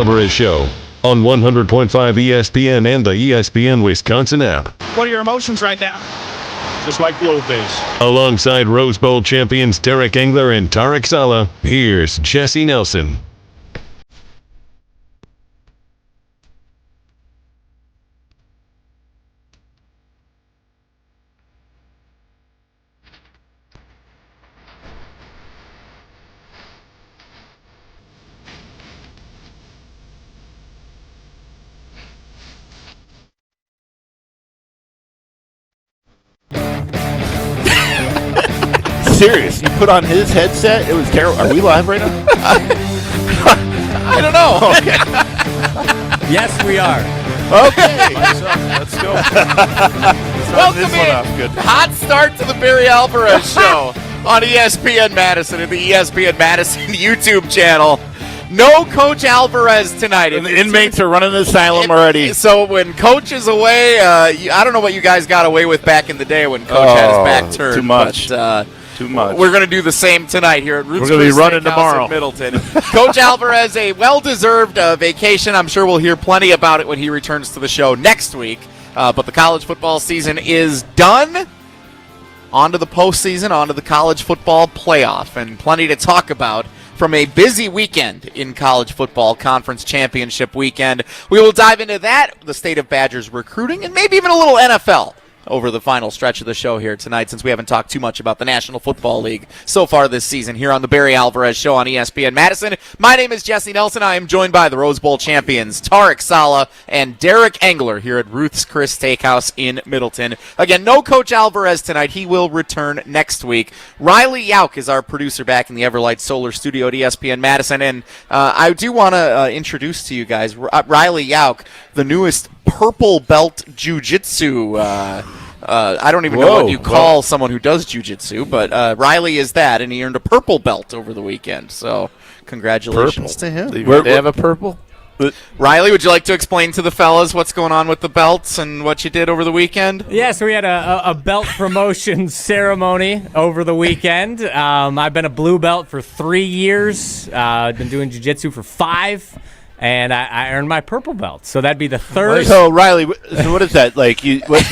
Alvarez Show on 100.5 ESPN and the ESPN Wisconsin app. What are your emotions right now? Just like the old days. Alongside Rose Bowl champions Tarek Engler and Tarek Saleh, here's Jesse Nelson. Serious. You put on his headset. It was terrible. Are we live right now? I don't know. Okay. Yes, we are. Okay. Let's go. Welcome in. Good. Hot start to the Barry Alvarez Show on ESPN Madison and the ESPN Madison YouTube channel. No Coach Alvarez tonight. And the inmates are running the asylum already. So when Coach is away, I don't know what you guys got away with back in the day when Coach had his back turned. Too much. But, too much. We're going to do the same tonight here at Roots. We're going to be running Steakhouse tomorrow. in Middleton. Coach Alvarez, a well-deserved vacation. I'm sure we'll hear plenty about it when he returns to the show next week. But the college football season is done. On to the postseason, on to the college football playoff, and plenty to talk about from a busy weekend in college football, conference championship weekend. We will dive into that, the state of Badgers recruiting, and maybe even a little NFL over the final stretch of the show here tonight, since we haven't talked too much about the National Football League so far this season here on the Barry Alvarez Show on ESPN Madison. My name is Jesse Nelson. I am joined by the Rose Bowl champions Tarek Saleh and Derek Engler here at Ruth's Chris Steakhouse in Middleton. Again, no Coach Alvarez tonight. He will return next week. Riley Yauk is our producer back in the Everlight Solar Studio at ESPN Madison, and I do want to introduce to you guys Riley Yauk, the newest purple belt jiu-jitsu I don't even know what you call someone who does jiu-jitsu, but Riley is that, and he earned a purple belt over the weekend. So congratulations to him. They have a purple? Riley, would you like to explain to the fellas what's going on with the belts and what you did over the weekend? Yeah, so we had a belt promotion ceremony over the weekend. I've been a blue belt for 3 years. I've been doing jiu-jitsu for 5. And I earned my purple belt, so that'd be the third. So Riley, so what is that like? You what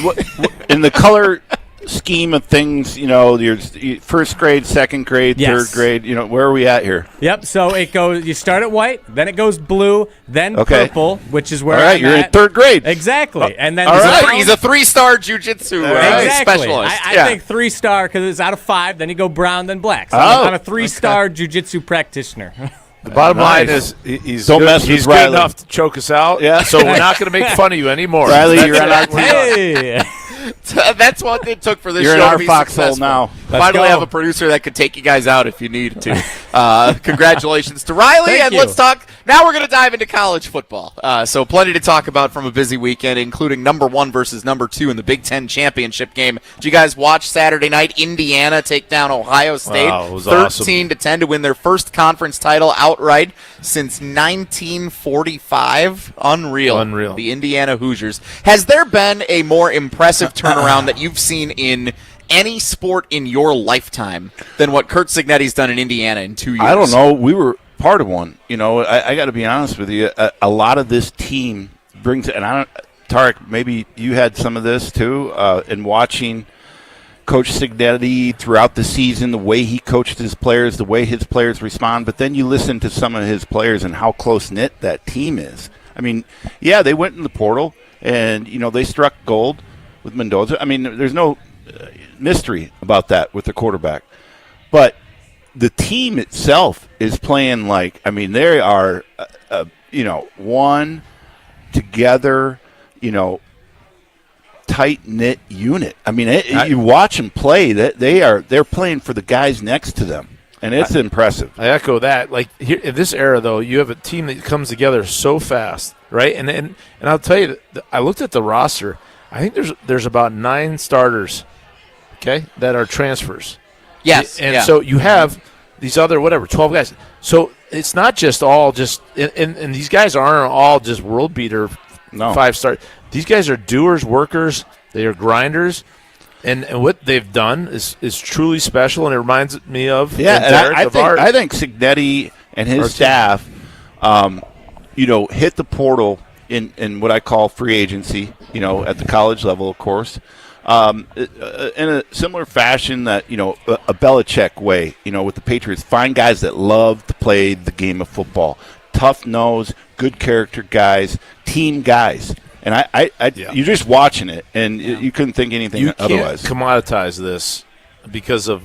in the color scheme of things? You know, your first grade, second grade, Yes. third grade. You know, where are we at here? Yep. So it goes. You start at white, then it goes blue, then purple, which is where. All right, I'm you're at. in third grade. Exactly, and then all right. He's a 3-star jiu-jitsu exactly. specialist. I think 3-star because it's out of 5. Then you go brown, then black. So I'm a 3-star jiu-jitsu practitioner. The bottom line is he's Don't good, mess with he's Riley. good enough to choke us out. Yeah. So we're not going to make fun of you anymore. Riley, That's you're on our exactly Hey. That's what it took for this You're show in to our be foxhole successful. now. Finally go. have a producer that could take you guys out if you need to. Congratulations to Riley, Thank and you. let's talk. Now we're going to dive into college football. So plenty to talk about from a busy weekend, including number 1 versus number 2 in the Big Ten championship game. Did you guys watch Saturday night? Indiana take down Ohio State, Wow, it was awesome. 13-10 to win their first conference title outright since 1945. Unreal. The Indiana Hoosiers. Has there been a more impressive turnaround that you've seen in any sport in your lifetime than what Curt Cignetti's done in Indiana in 2 years? I don't know. We were part of one. You know, I got to be honest with you. A lot of this team brings, and I don't. Tarek, maybe you had some of this too in watching Coach Cignetti throughout the season, the way he coached his players, the way his players respond. But then you listen to some of his players and how close knit that team is. I mean, yeah, they went in the portal and they struck gold with Mendoza. I mean, there's no mystery about that with the quarterback. But the team itself is playing like, I mean, they are, one together, tight-knit unit. I mean, you watch them play, they're playing for the guys next to them, and it's impressive. I echo that. Like here, in this era, though, you have a team that comes together so fast, right? And I'll tell you, I looked at the roster. I think there's about 9 starters, okay, that are transfers. Yes. And so you have these other 12 guys. So it's not just all and these guys aren't all just world beater 5-star. These guys are doers, workers. They are grinders. And what they've done is truly special, and it reminds me of Derek, I I think Cignetti and his staff, hit the portal in what I call free agency, at the college level, of course, in a similar fashion that, a Belichick way, with the Patriots, find guys that love to play the game of football, tough nose, good character guys, team guys. And you're just watching it, and you couldn't think anything otherwise. You can't commoditize this because of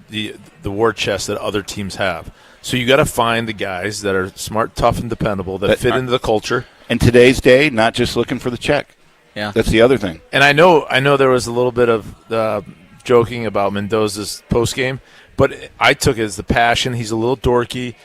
the war chest that other teams have. So you got to find the guys that are smart, tough, and dependable that fit into the culture. In today's day, not just looking for the check. Yeah, that's the other thing. And I know there was a little bit of joking about Mendoza's post game, but I took it as the passion. He's a little dorky.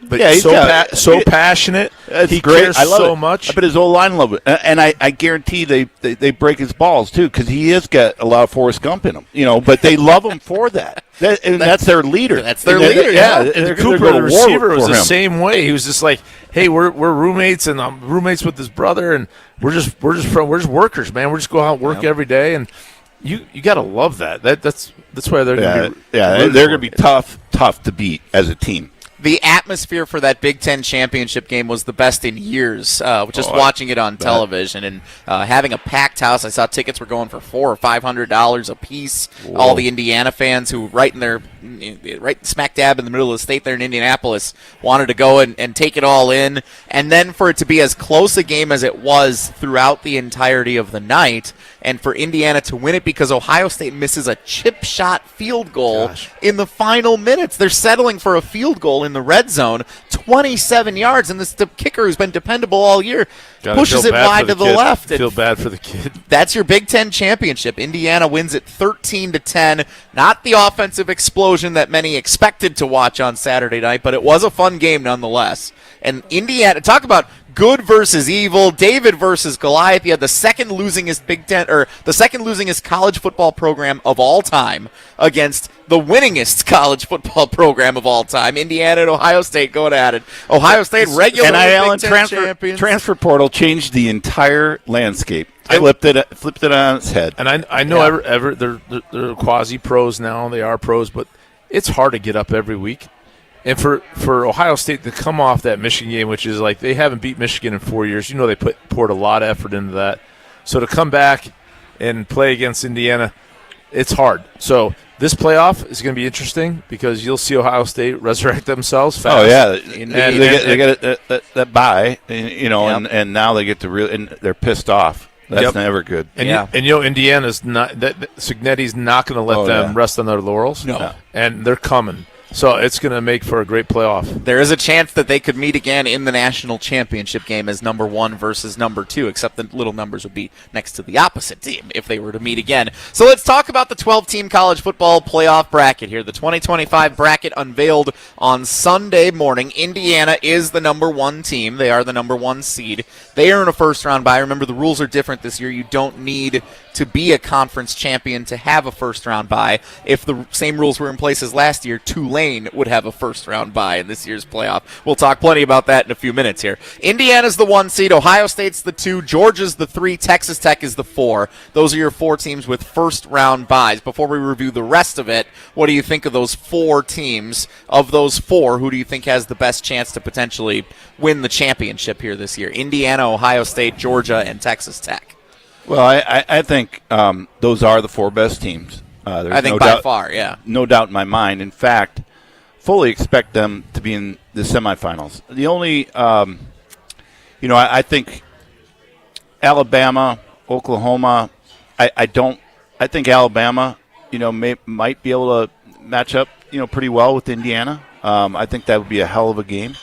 But he's so passionate. He great. cares I love so it. much. But his old line love it, and I guarantee they break his balls too, because he has got a lot of Forrest Gump in him. But they love him for that. That's their leader. That's their leader. Yeah. And Cooper, the receiver, was the same way. He was just like, "Hey, we're roommates, and I'm roommates with his brother, and we're just workers, man. We're just go out and work every day." And you got to love that. That's why they're going to be they're going to be tough to beat as a team. The atmosphere for that Big Ten championship game was the best in years. Watching it on television and having a packed house. I saw tickets were going for $400 or $500 a piece. Whoa. All the Indiana fans who right smack dab in the middle of the state there in Indianapolis wanted to go and take it all in. And then for it to be as close a game as it was throughout the entirety of the night, and for Indiana to win it because Ohio State misses a chip shot field goal in the final minutes. They're settling for a field goal in the red zone, 27 yards, and the kicker who's been dependable all year pushes it wide to the left. Feel bad for the kid. That's your Big Ten championship. Indiana wins it 13-10. Not the offensive explosion that many expected to watch on Saturday night, but it was a fun game nonetheless. And Indiana, talk about good versus evil, David versus Goliath. You had the second losingest college football program of all time against the winningest college football program of all time. Indiana and Ohio State going at it. Ohio State regular NIL Big Ten champions. Transfer portal changed the entire landscape. Flipped it on its head. And I know they're quasi pros now. They are pros, but it's hard to get up every week. And for Ohio State to come off that Michigan game, which is like they haven't beat Michigan in 4 years, they poured a lot of effort into that. So to come back and play against Indiana, it's hard. So this playoff is going to be interesting because you'll see Ohio State resurrect themselves fast. Oh yeah, they get that bye, and now they get to and they're pissed off. That's never good. And Indiana's not Cignetti's not going to let them rest on their laurels. No, and they're coming. So it's going to make for a great playoff. There is a chance that they could meet again in the national championship game as number 1 versus number 2, except the little numbers would be next to the opposite team if they were to meet again. So let's talk about the 12-team college football playoff bracket here. The 2025 bracket unveiled on Sunday morning. Indiana is the number 1 team. They are the number 1 seed. They earn a first-round bye. Remember, the rules are different this year. You don't need to be a conference champion to have a first-round bye. If the same rules were in place as last year, Tulane would have a first-round bye in this year's playoff. We'll talk plenty about that in a few minutes here. Indiana's the 1 seed. Ohio State's the 2. Georgia's the 3. Texas Tech is the 4. Those are your 4 teams with first-round byes. Before we review the rest of it, what do you think of those 4 teams? Of those 4, who do you think has the best chance to potentially win the championship here this year? Indiana, Ohio State, Georgia, and Texas Tech. Well, I think those are the 4 best teams. I think by far, yeah. No doubt in my mind. In fact, fully expect them to be in the semifinals. The only, I think Alabama, Oklahoma, I think Alabama, might be able to match up, pretty well with Indiana. I think that would be a hell of a game.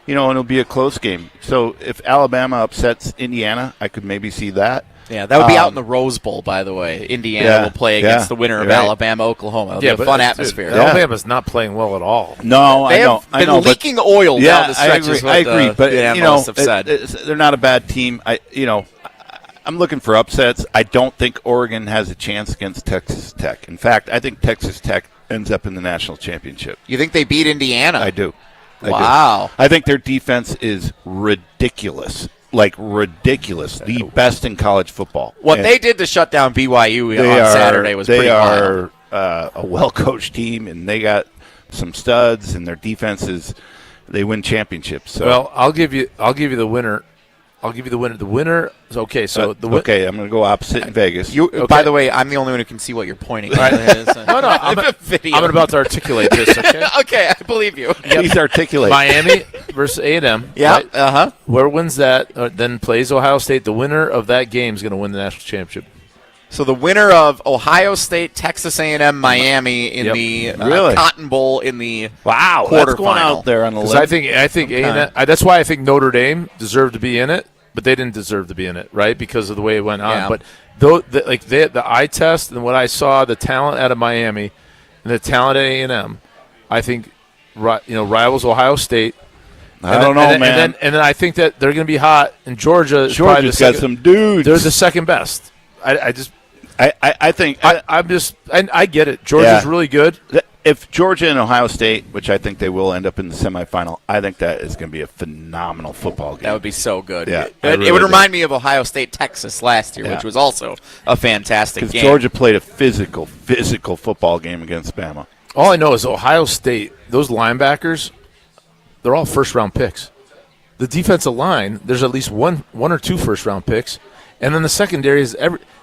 And it'll be a close game. So if Alabama upsets Indiana, I could maybe see that. Yeah, that would be out in the Rose Bowl, by the way. Indiana will play against the winner of Alabama, Oklahoma. It'll be a fun atmosphere. Alabama's not playing well at all. No, they have been leaking oil down the stretches. I agree, but have said. They're not a bad team. I'm looking for upsets. I don't think Oregon has a chance against Texas Tech. In fact, I think Texas Tech ends up in the national championship. You think they beat Indiana? I do. Wow. I think their defense is ridiculous. Ridiculous. The best in college football. What they did to shut down BYU on Saturday was pretty wild. They are a well-coached team, and they got some studs, and their defense is they win championships. So. Well, I'll give you the winner. I'll give you the winner. The winner. Okay, so okay, I'm going to go opposite in Vegas. Okay. By the way, I'm the only one who can see what you're pointing at. No, I'm about to articulate this. Okay. Okay, I believe you. Please articulate. Miami versus A&M. Yeah. Right? Whoever wins that then plays Ohio State. The winner of that game is going to win the national championship. So the winner of Ohio State, Texas A&M, Miami in the Cotton Bowl in the quarterfinal. That's going out there on the list. I think A&M. That's why I think Notre Dame deserved to be in it, but they didn't deserve to be in it, right? Because of the way it went on. Yeah. But the eye test and what I saw, the talent out of Miami and the talent at A&M, I think rivals Ohio State. I don't know, man. And then I think that they're going to be hot. And Georgia's got some dudes. They're the second best. I get it. Georgia's really good. If Georgia and Ohio State, which I think they will end up in the semifinal, I think that is going to be a phenomenal football game. That would be so good. Yeah, it would remind me of Ohio State, Texas last year, which was also a fantastic game. Because Georgia played a physical football game against Bama. All I know is Ohio State, those linebackers, they're all first-round picks. The defensive line, there's at least one or two first-round picks. And then the secondary is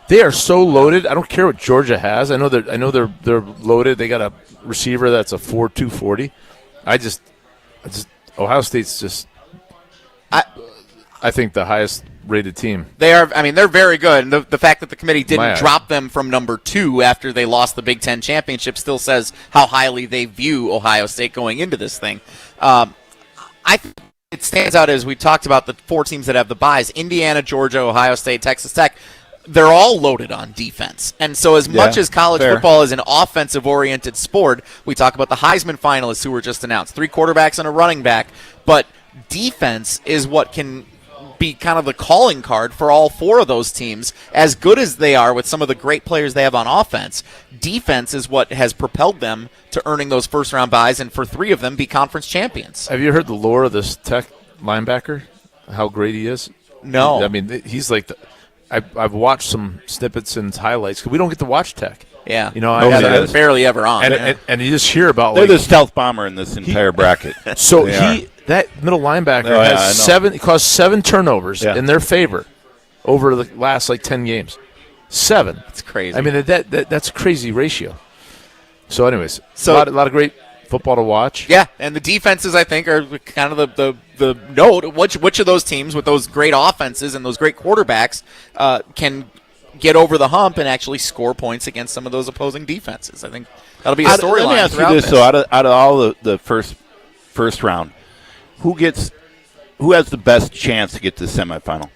they are so loaded. I don't care what Georgia has. I know they're loaded. They got a receiver that's a 4.2 40. I just Ohio State's just I think the highest rated team. They are. I mean, they're very good. And the fact that the committee didn't drop them from number 2 after they lost the Big Ten championship still says how highly they view Ohio State going into this thing. I think it stands out as we talked about the 4 teams that have the byes: Indiana, Georgia, Ohio State, Texas Tech. They're all loaded on defense. And so as much as college football is an offensive-oriented sport, we talk about the Heisman finalists who were just announced, 3 quarterbacks and a running back, but defense is what can be kind of the calling card for all 4 of those teams. As good as they are with some of the great players they have on offense, defense is what has propelled them to earning those first-round byes, and for 3 of them be conference champions. Have you heard the lore of this Tech linebacker, how great he is? No. I mean, he's like I've watched some snippets and highlights because we don't get to watch Tech. Yeah. They're barely ever on. And you just hear about they're the stealth bomber in this entire bracket. So that middle linebacker has caused 7 turnovers in their favor over the last 10 games. 7. It's crazy. I mean that's a crazy ratio. So anyways, a lot of great football to watch. Yeah, and the defenses, I think, are kind of the note. Which of those teams with those great offenses and those great quarterbacks can get over the hump and actually score points against some of those opposing defenses? I think that'll be a storyline. Let me ask you this: so out of all the first round, who has the best chance to get to the semifinal?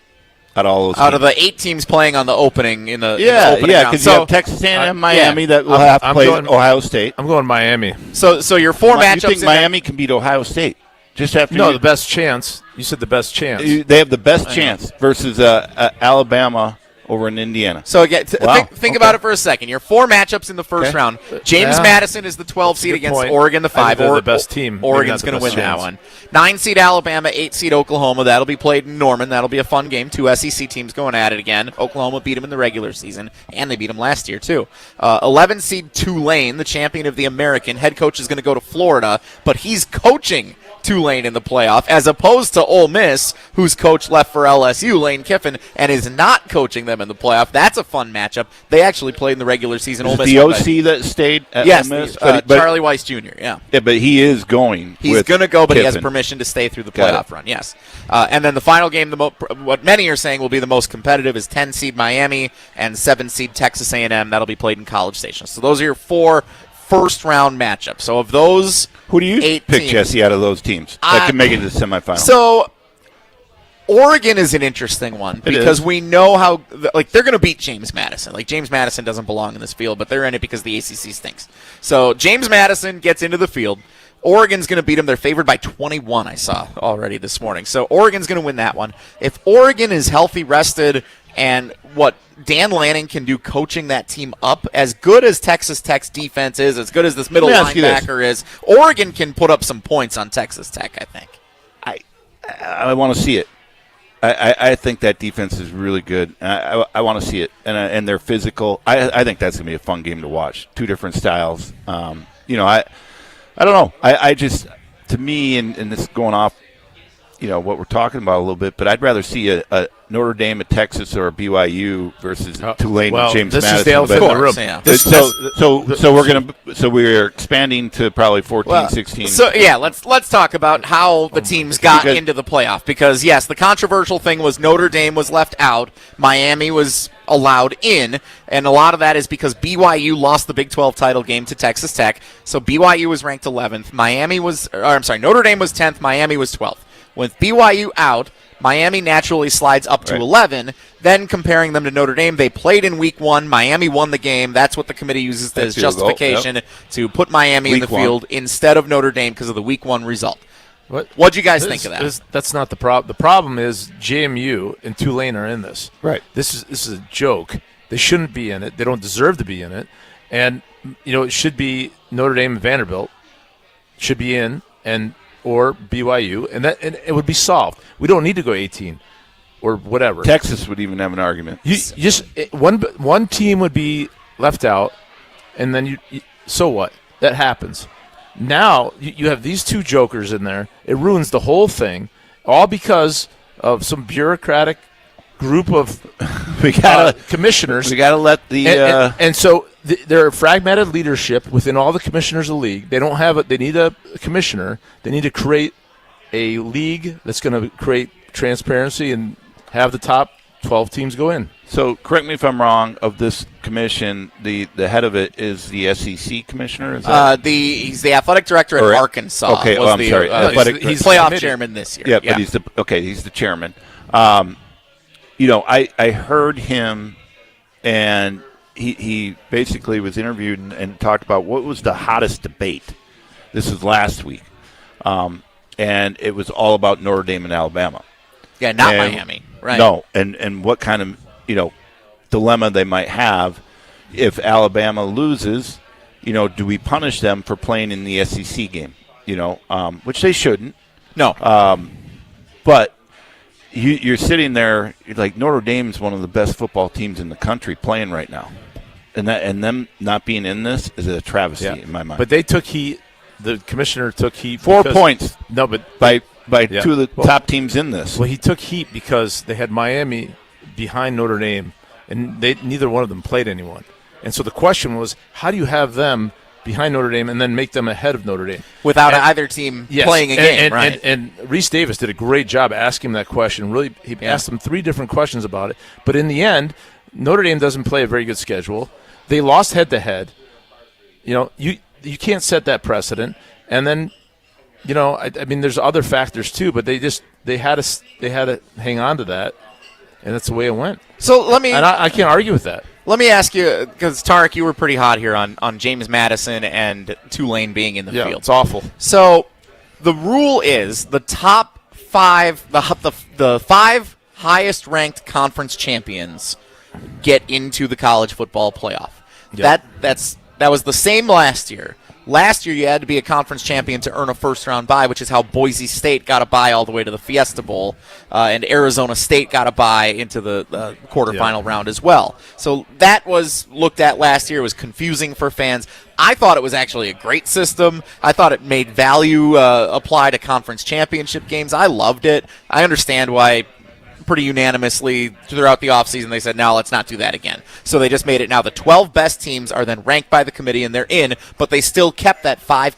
Out of the 8 teams playing on the opening in the opening round. Because you have Texas A&M, Miami that will have to play Ohio State. I'm going Miami. So your 4 matchups. You think Miami can beat Ohio State? Just after the best chance. You said the best chance. They have the best chance versus Alabama over in Indiana. So again, think about it for a second. Your 4 matchups in the first round. James Madison is the 12 seed against Oregon, the 5. Or the best team. Oregon's going to win that one. 9 seed Alabama, 8 seed Oklahoma. That'll be played in Norman. That'll be a fun game. 2 SEC teams going at it again. Oklahoma beat them in the regular season, and they beat them last year too. 11 seed Tulane, the champion of the American. Head coach is going to go to Florida, but he's coaching Tulane in the playoff, as opposed to Ole Miss, whose coach left for LSU, Lane Kiffin, and is not coaching them in the playoff. That's a fun matchup. They actually played in the regular season. Is the OC that stayed at Ole Miss? Charlie Weiss Jr., yeah. Yeah, but he is going. He's going to go, but Kiffin. He has permission to stay through the playoff run, yes. And then the final game, what many are saying will be the most competitive, is 10 seed Miami and 7 seed Texas A&M. That'll be played in College Station. So those are your 4 first-round matchups. So of those, who do you 8 pick, teams, Jesse, out of those teams that can make it to the semifinal? So Oregon is an interesting one because we know how they're going to beat James Madison. James Madison doesn't belong in this field, but they're in it because the ACC stinks. So James Madison gets into the field. Oregon's going to beat them. They're favored by 21, I saw already this morning. So Oregon's going to win that one. If Oregon is healthy, rested, and what Dan Lanning can do coaching that team up, as good as Texas Tech's defense is, as good as this middle linebacker is, Oregon can put up some points on Texas Tech, I think. I want to see it. I think that defense is really good. I want to see it, and they're physical. I think that's going to be a fun game to watch. 2 different styles. I don't know. to me, and this is going off, what we're talking about a little bit, but I'd rather see a Notre Dame, a Texas, or a BYU versus Tulane and James this Madison. Is the elephant in the room. Yeah. So we're expanding to probably 14, 16. So let's talk about how the teams got into the playoff, because yes, the controversial thing was Notre Dame was left out, Miami was allowed in, and a lot of that is because BYU lost the Big 12 title game to Texas Tech. So BYU was ranked 11th. Notre Dame was 10th. Miami was 12th. With BYU out, Miami naturally slides up to 11. Then comparing them to Notre Dame, they played in week 1. Miami won the game. That's what the committee uses as justification to put Miami in the field instead of Notre Dame because of the week 1 result. What'd you guys think of that? That's not the problem. The problem is JMU and Tulane are in this. Right. This is a joke. They shouldn't be in it. They don't deserve to be in it. And it should be Notre Dame and Vanderbilt should be in, or BYU, and it would be solved. We don't need to go 18 or whatever. Texas would even have an argument. One team would be left out, and then so what? That happens. Now you have these two jokers in there. It ruins the whole thing, all because of some bureaucratic group of commissioners. We got to let the and so there are fragmented leadership within all the commissioners of the league. They don't have they need a commissioner. They need to create a league that's going to create transparency and have the top 12 teams go in. So correct me if I'm wrong. Of this commission, the head of it is the SEC commissioner. Is that? He's the athletic director at Arkansas. Okay, I'm sorry. He's playoff chairman this year. Yeah, but he's the chairman. I heard him, and he basically was interviewed and talked about what was the hottest debate. This was last week, and it was all about Notre Dame and Alabama. Yeah, not Miami, right? No, and what kind of dilemma they might have if Alabama loses. Do we punish them for playing in the SEC game? Which they shouldn't. No, but. You're sitting there like Notre Dame's one of the best football teams in the country playing right now, and them not being in this is a travesty in my mind. But they took heat. The commissioner took heat. 4 points. No, but by two of the top teams in this. Well, he took heat because they had Miami behind Notre Dame, and neither one of them played anyone. And so the question was, how do you have them behind Notre Dame and then make them ahead of Notre Dame without either team playing a game, right? And Reese Davis did a great job asking him that question. Really, he asked them 3 different questions about it. But in the end, Notre Dame doesn't play a very good schedule. They lost head-to-head. You can't set that precedent. And then, I mean, there's other factors too. But they had to hang on to that, and that's the way it went. So I can't argue with that. Let me ask you, because Tarek, you were pretty hot here on James Madison and Tulane being in the field. It's awful. So the rule is the top 5, the 5 highest ranked conference champions get into the college football playoff. Yep. That was the same last year. Last year, you had to be a conference champion to earn a first-round bye, which is how Boise State got a bye all the way to the Fiesta Bowl, and Arizona State got a bye into the quarterfinal round as well. So that was looked at last year. It was confusing for fans. I thought it was actually a great system. I thought it made value apply to conference championship games. I loved it. I understand why pretty unanimously throughout the offseason they said, no, let's not do that again. So they just made it now the 12 best teams are then ranked by the committee and they're in, but they still kept that 5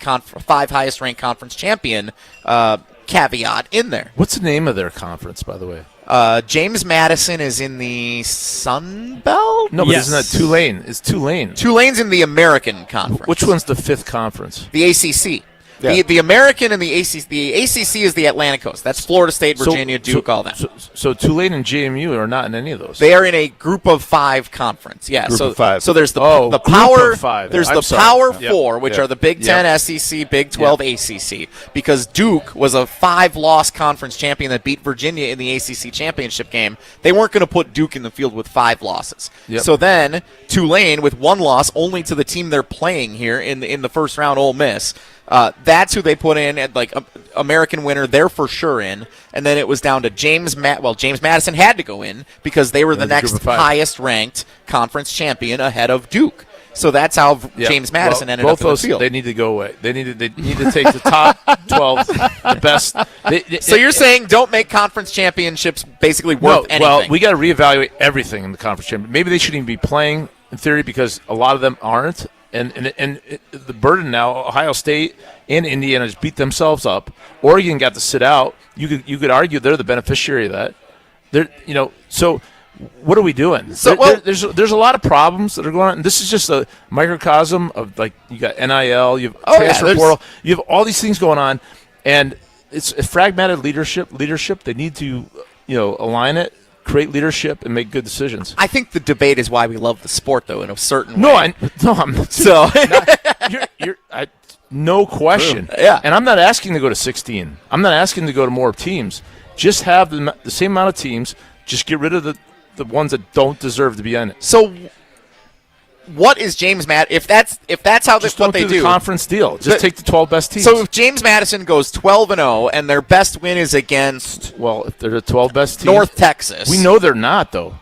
highest ranked conference champion caveat in there. What's the name of their conference, by the way? James Madison is in the Sun Belt? No, but isn't that Tulane? It's Tulane. Tulane's in the American Conference. Which one's the 5th conference? The ACC. Yeah. The American and the ACC is the Atlantic Coast. That's Florida State, Virginia, Duke, all that. So Tulane and JMU are not in any of those. They are in a group of 5 conference. Yeah, group of 5. So there's the power 5. There's the Power 4, which are the Big 10, SEC, Big 12, ACC. Because Duke was a 5-loss conference champion that beat Virginia in the ACC championship game. They weren't going to put Duke in the field with 5 losses. Yep. So then Tulane with 1 loss only to the team they're playing here in the first round, Ole Miss. That's who they put in at American winner. They're for sure in, and then it was down to James Madison had to go in because they were the next highest ranked conference champion ahead of Duke. So that's how James Madison ended up in the field. They need to go away. They need to take the top 12, the best. So you're saying don't make conference championships basically worth anything? Well, we got to reevaluate everything in the conference championship. Maybe they shouldn't even be playing in theory because a lot of them aren't. And the burden now, Ohio State and Indiana just beat themselves up. Oregon got to sit out. You could argue they're the beneficiary of that. So what are we doing? So there's a lot of problems that are going on. And this is just a microcosm of, like, you got NIL, you have transfer portal, you have all these things going on, and it's a fragmented leadership. They need to align it, create leadership, and make good decisions. I think the debate is why we love the sport, though, in a certain way. No question. True. Yeah. And I'm not asking to go to 16. I'm not asking to go to more teams. Just have the same amount of teams. Just get rid of the ones that don't deserve to be in it. So, what is James Madison? If that's how just what they do, the conference deal. Just take the 12 best teams. So if James Madison goes 12-0 and their best win is against, if they're the 12 best teams, North Texas, we know they're not though.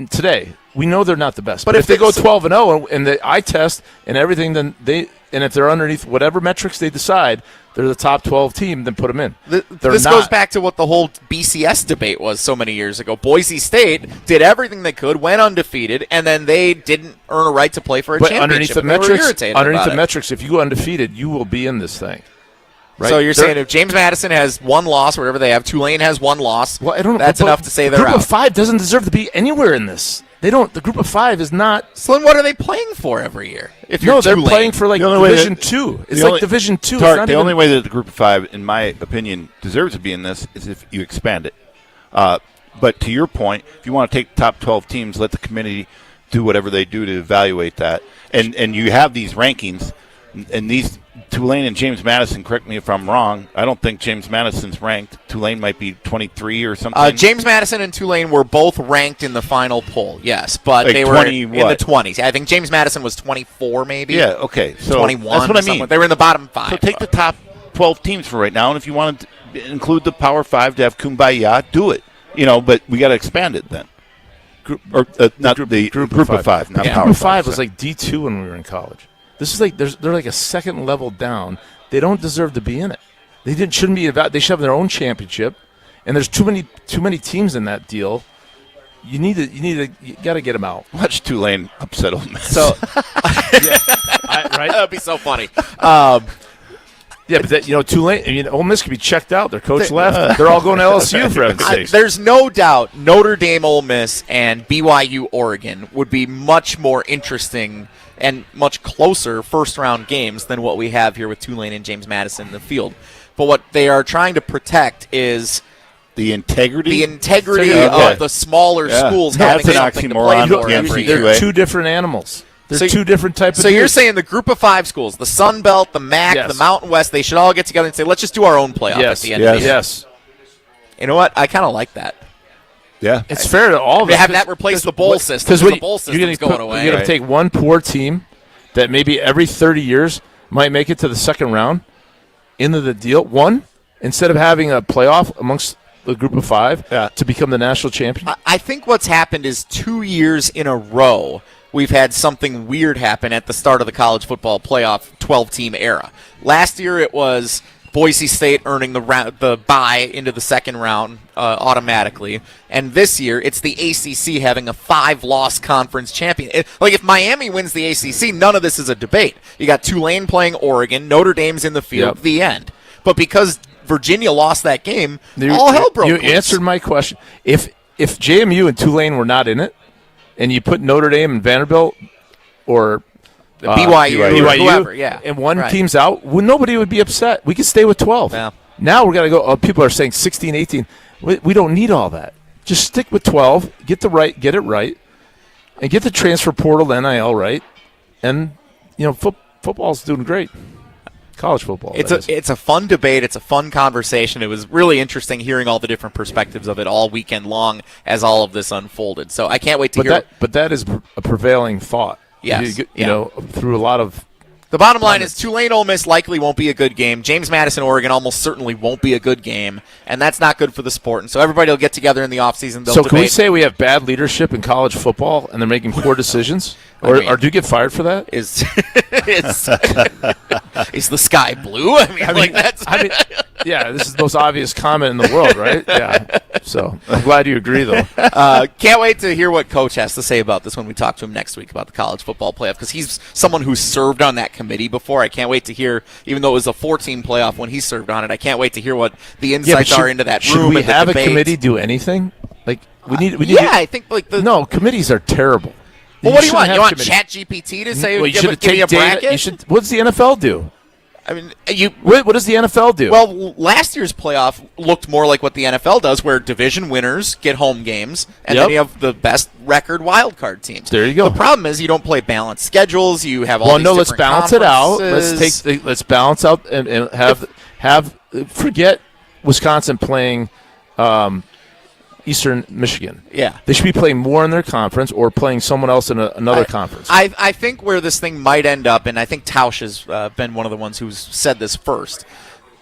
Today we know they're not the best. But if they go 12-0 and the eye test and everything, then if they're underneath whatever metrics they decide, they're the top 12 team, then put them in. This goes back to what the whole BCS debate was so many years ago. Boise State did everything they could, went undefeated, and then they didn't earn a right to play for a championship. Underneath the metrics, if you go undefeated, you will be in this thing. Right? So you're saying if James Madison has one loss, whatever they have, Tulane has one loss, well, I don't know, that's enough to say they're out. The group of 5 doesn't deserve to be anywhere in this. They don't. The group of 5 is not. So then what are they playing for every year? They're playing for Division 2. It's like Division 2. The only way that the group of 5, in my opinion, deserves to be in this is if you expand it. But to your point, if you want to take the top 12 teams, let the committee do whatever they do to evaluate that. And you have these rankings, and these Tulane and James Madison, correct me if I'm wrong, I don't think James Madison's ranked. Tulane might be 23 or something. James Madison and Tulane were both ranked in the final poll, yes, but they were in the 20s. I think James Madison was 24 maybe. Yeah, okay. So 21. That's what I mean. They were in the bottom 5. So take the top 12 teams for right now, and if you want to include the Power 5 to have Kumbaya, do it. But we got to expand it then. Group of 5, not Power Group of 5 5 was like D2 when we were in college. This is like they're like a second level down. They don't deserve to be in it. Shouldn't be about. They should have their own championship, and there's too many teams in that deal. You got to get them out. Watch Tulane upset Ole Miss. So, right? That'd be so funny. Yeah, but Tulane. Ole Miss could be checked out. Their coach left. They're all going to LSU for heaven's sakes. There's no doubt Notre Dame, Ole Miss, and BYU, Oregon would be much more interesting and much closer first-round games than what we have here with Tulane and James Madison in the field. But what they are trying to protect is the integrity of the smaller schools having something to play for every year. They're two different animals. They're two different types of So you're saying the group of 5 schools, the Sun Belt, the MAC, the Mountain West, they should all get together and say, let's just do our own playoff at the end of the year. Yes. You know what? I kind of like that. Yeah, it's fair to all of us. Have that replace the bowl system because the bowl system's going away. You're going to take one poor team that maybe every 30 years might make it to the second round into the deal. One, instead of having a playoff amongst the group of 5 to become the national champion. I think what's happened is 2 years in a row we've had something weird happen at the start of the college football playoff 12-team era. Last year it was Boise State earning the bye into the second round automatically. And this year, it's the ACC having a 5-loss conference champion. If Miami wins the ACC, none of this is a debate. You got Tulane playing Oregon, Notre Dame's in the field, the end. But because Virginia lost that game, all hell broke loose. You answered my question. If JMU and Tulane were not in it, and you put Notre Dame and Vanderbilt or BYU, whoever, and one team's out, nobody would be upset. We could stay with 12. Yeah. Now we're going to go, people are saying 16, 18. We don't need all that. Just stick with 12, get it right, and get the transfer portal, NIL right, and football's doing great. College football. It's a fun debate. It's a fun conversation. It was really interesting hearing all the different perspectives of it all weekend long as all of this unfolded. So I can't wait to hear. But that is a prevailing thought. Yes. Through a lot of. The bottom line is Tulane Ole Miss likely won't be a good game. James Madison Oregon almost certainly won't be a good game, and that's not good for the sport. And so everybody will get together in the offseason. So can we say we have bad leadership in college football and they're making poor decisions? Or do you get fired for that? Is the sky blue? That's. Yeah, this is the most obvious comment in the world, right? Yeah. So I'm glad you agree, though. Can't wait to hear what Coach has to say about this when we talk to him next week about the college football playoff, because he's someone who served on that committee before. I can't wait to hear, even though it was a 14 playoff when he served on it, I can't wait to hear what the insights are into that room. Should we and the have debate. A committee do anything? Like we need. I think no, committees are terrible. Well, what do you want? You want ChatGPT to say give me a bracket? What does the NFL do? I mean, what does the NFL do? Well, last year's playoff looked more like what the NFL does, where division winners get home games, and then you have the best record wild card teams. There you go. The problem is you don't play balanced schedules. You have all these different let's balance it out. conferences. Let's balance out and have forget Wisconsin playing Eastern Michigan. Yeah. They should be playing more in their conference or playing someone else in another conference. I think where this thing might end up, and I think Tausch has been one of the ones who's said this first,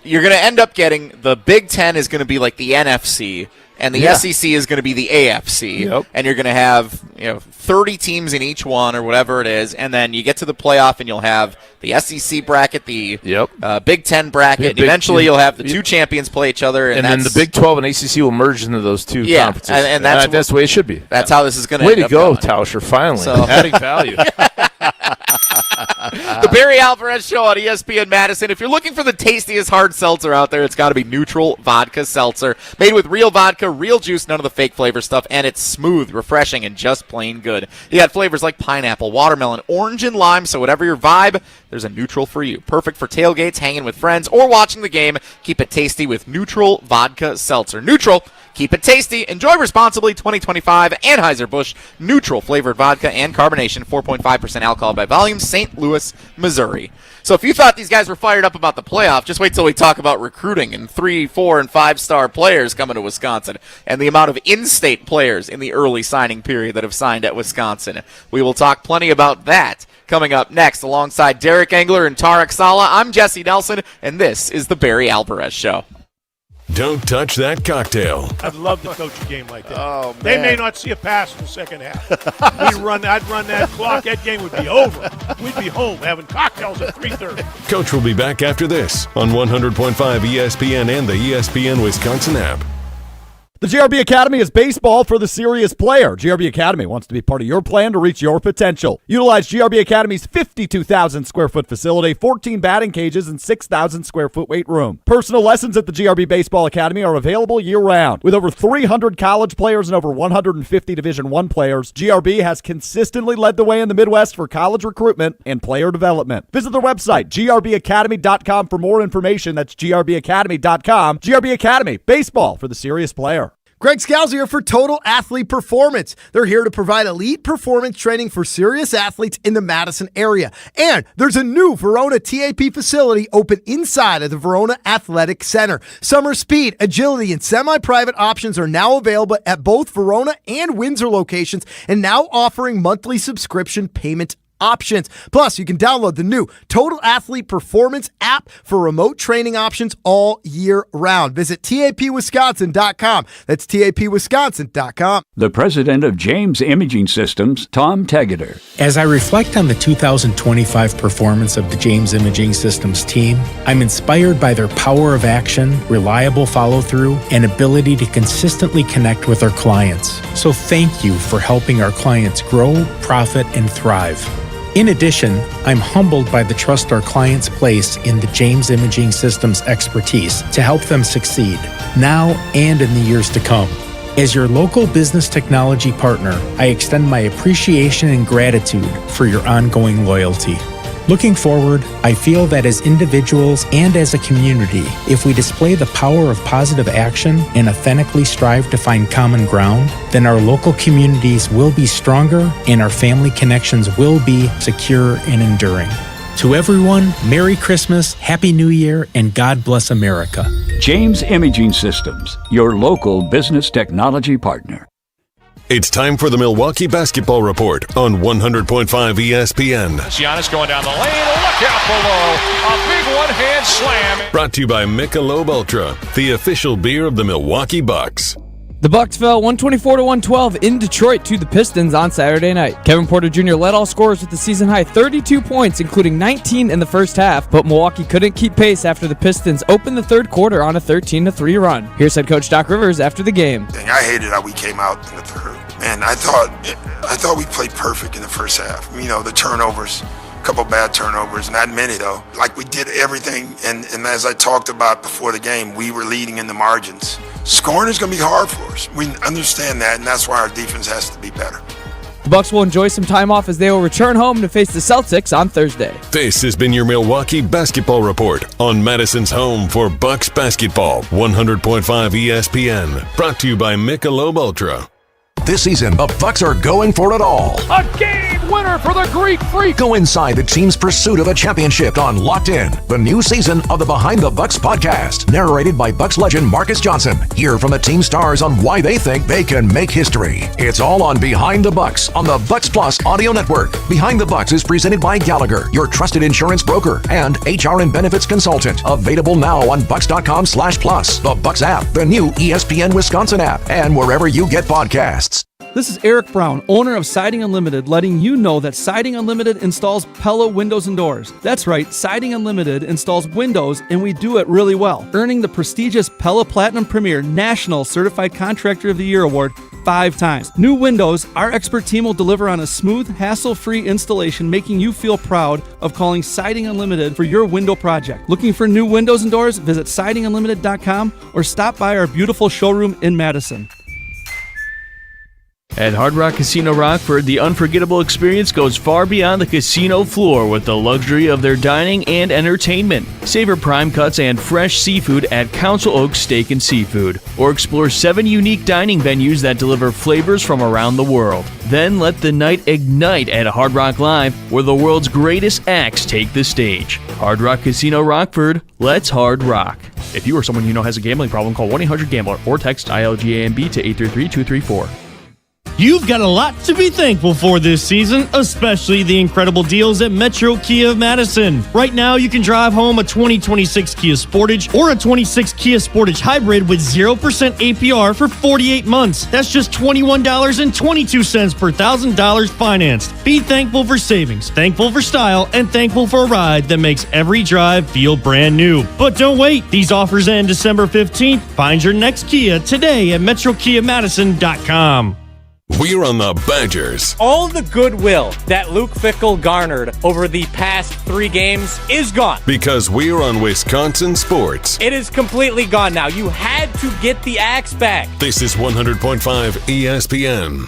you're going to end up getting the Big Ten is going to be like the NFC, and the SEC is going to be the AFC, and you're going to have 30 teams in each one or whatever it is, and then you get to the playoff and you'll have the SEC bracket, the Big Ten bracket, and eventually you'll have the two champions play each other. And then the Big 12 and ACC will merge into those two conferences. And that's the way it should be. That's how this is going to end up. Way to go, Tauscher, finally. Adding value. The Barry Alvarez Show on ESPN Madison. If you're looking for the tastiest hard seltzer out there, it's got to be Neutral Vodka Seltzer. Made with real vodka, real juice, none of the fake flavor stuff, and it's smooth, refreshing, and just plain good. You got flavors like pineapple, watermelon, orange, and lime, so whatever your vibe, there's a Neutral for you. Perfect for tailgates, hanging with friends, or watching the game. Keep it tasty with Neutral Vodka Seltzer. Neutral. Keep it tasty. Enjoy responsibly. 2025 Anheuser-Busch Neutral flavored vodka and carbonation. 4.5% alcohol by volume. St. Louis, Missouri. So if you thought these guys were fired up about the playoff, just wait till we talk about recruiting and 3, 4, and 5-star players coming to Wisconsin and the amount of in-state players in the early signing period that have signed at Wisconsin. We will talk plenty about that coming up next alongside Derek Engler and Tarek Saleh. I'm Jesse Nelson, and this is the Barry Alvarez Show. Don't touch that cocktail. I'd love to coach a game like that. Oh, man. They may not see a pass in the second half. I'd run that clock. That game would be over. We'd be home having cocktails at 3:30. Coach will be back after this on 100.5 ESPN and the ESPN Wisconsin app. The GRB Academy is baseball for the serious player. GRB Academy wants to be part of your plan to reach your potential. Utilize GRB Academy's 52,000 square foot facility, 14 batting cages, and 6,000 square foot weight room. Personal lessons at the GRB Baseball Academy are available year-round. With over 300 college players and over 150 Division I players, GRB has consistently led the way in the Midwest for college recruitment and player development. Visit their website, grbacademy.com, for more information. That's grbacademy.com. GRB Academy, baseball for the serious player. Greg Scalzi here for Total Athlete Performance. They're here to provide elite performance training for serious athletes in the Madison area. And there's a new Verona TAP facility open inside of the Verona Athletic Center. Summer speed, agility, and semi-private options are now available at both Verona and Windsor locations, and now offering monthly subscription payment options. Plus, you can download the new Total Athlete Performance app for remote training options all year round. Visit tapwisconsin.com. That's tapwisconsin.com. The president of James Imaging Systems, Tom Tegeter. As I reflect on the 2025 performance of the James Imaging Systems team, I'm inspired by their power of action, reliable follow-through, and ability to consistently connect with our clients. So thank you for helping our clients grow, profit, and thrive. In addition, I'm humbled by the trust our clients place in the James Imaging Systems expertise to help them succeed, now and in the years to come. As your local business technology partner, I extend my appreciation and gratitude for your ongoing loyalty. Looking forward, I feel that as individuals and as a community, if we display the power of positive action and authentically strive to find common ground, then our local communities will be stronger and our family connections will be secure and enduring. To everyone, Merry Christmas, Happy New Year, and God bless America. James Imaging Systems, your local business technology partner. It's time for the Milwaukee Basketball Report on 100.5 ESPN. Giannis going down the lane. Look out below. A big one-hand slam. Brought to you by Michelob Ultra, the official beer of the Milwaukee Bucks. The Bucks fell 124-112 in Detroit to the Pistons on Saturday night. Kevin Porter Jr. led all scorers with the season-high 32 points, including 19 in the first half, but Milwaukee couldn't keep pace after the Pistons opened the third quarter on a 13-3 run. Here's head coach Doc Rivers after the game. I hated how we came out in the third. And I thought we played perfect in the first half. The turnovers, a couple bad turnovers, not many though. Like we did everything, and as I talked about before the game, we were leading in the margins. Scoring is going to be hard for us. We understand that, and that's why our defense has to be better. The Bucks will enjoy some time off as they will return home to face the Celtics on Thursday. This has been your Milwaukee Basketball Report on Madison's home for Bucks basketball, 100.5 ESPN. Brought to you by Michelob Ultra. This season, the Bucks are going for it all. A game winner for the Greek Freak. Go inside the team's pursuit of a championship on Locked In, the new season of the Behind the Bucks podcast, narrated by Bucks legend Marcus Johnson. Hear from the team stars on why they think they can make history. It's all on Behind the Bucks on the Bucks Plus audio network. Behind the Bucks is presented by Gallagher, your trusted insurance broker and HR and benefits consultant. Available now on bucks.com/plus, the Bucks app, the new ESPN Wisconsin app, and wherever you get podcasts. This is Eric Brown, owner of Siding Unlimited, letting you know that Siding Unlimited installs Pella windows and doors. That's right, Siding Unlimited installs windows, and we do it really well, earning the prestigious Pella Platinum Premier National Certified Contractor of the Year award 5 times. New windows, our expert team will deliver on a smooth, hassle-free installation, making you feel proud of calling Siding Unlimited for your window project. Looking for new windows and doors? Visit sidingunlimited.com or stop by our beautiful showroom in Madison. At Hard Rock Casino Rockford, the unforgettable experience goes far beyond the casino floor with the luxury of their dining and entertainment. Savor prime cuts and fresh seafood at Council Oaks Steak and Seafood, or explore 7 unique dining venues that deliver flavors from around the world. Then let the night ignite at Hard Rock Live, where the world's greatest acts take the stage. Hard Rock Casino Rockford, let's hard rock. If you or someone you know has a gambling problem, call 1-800-GAMBLER or text ILGAMB to 833-234. You've got a lot to be thankful for this season, especially the incredible deals at Metro Kia of Madison. Right now, you can drive home a 2026 Kia Sportage or a 26 Kia Sportage Hybrid with 0% APR for 48 months. That's just $21.22 per $1,000 financed. Be thankful for savings, thankful for style, and thankful for a ride that makes every drive feel brand new. But don't wait. These offers end December 15th. Find your next Kia today at MetroKiaMadison.com. We're on the Badgers. All the goodwill that Luke Fickell garnered over the past 3 games is gone. Because we're on Wisconsin sports. It is completely gone now. You had to get the axe back. This is 100.5 ESPN.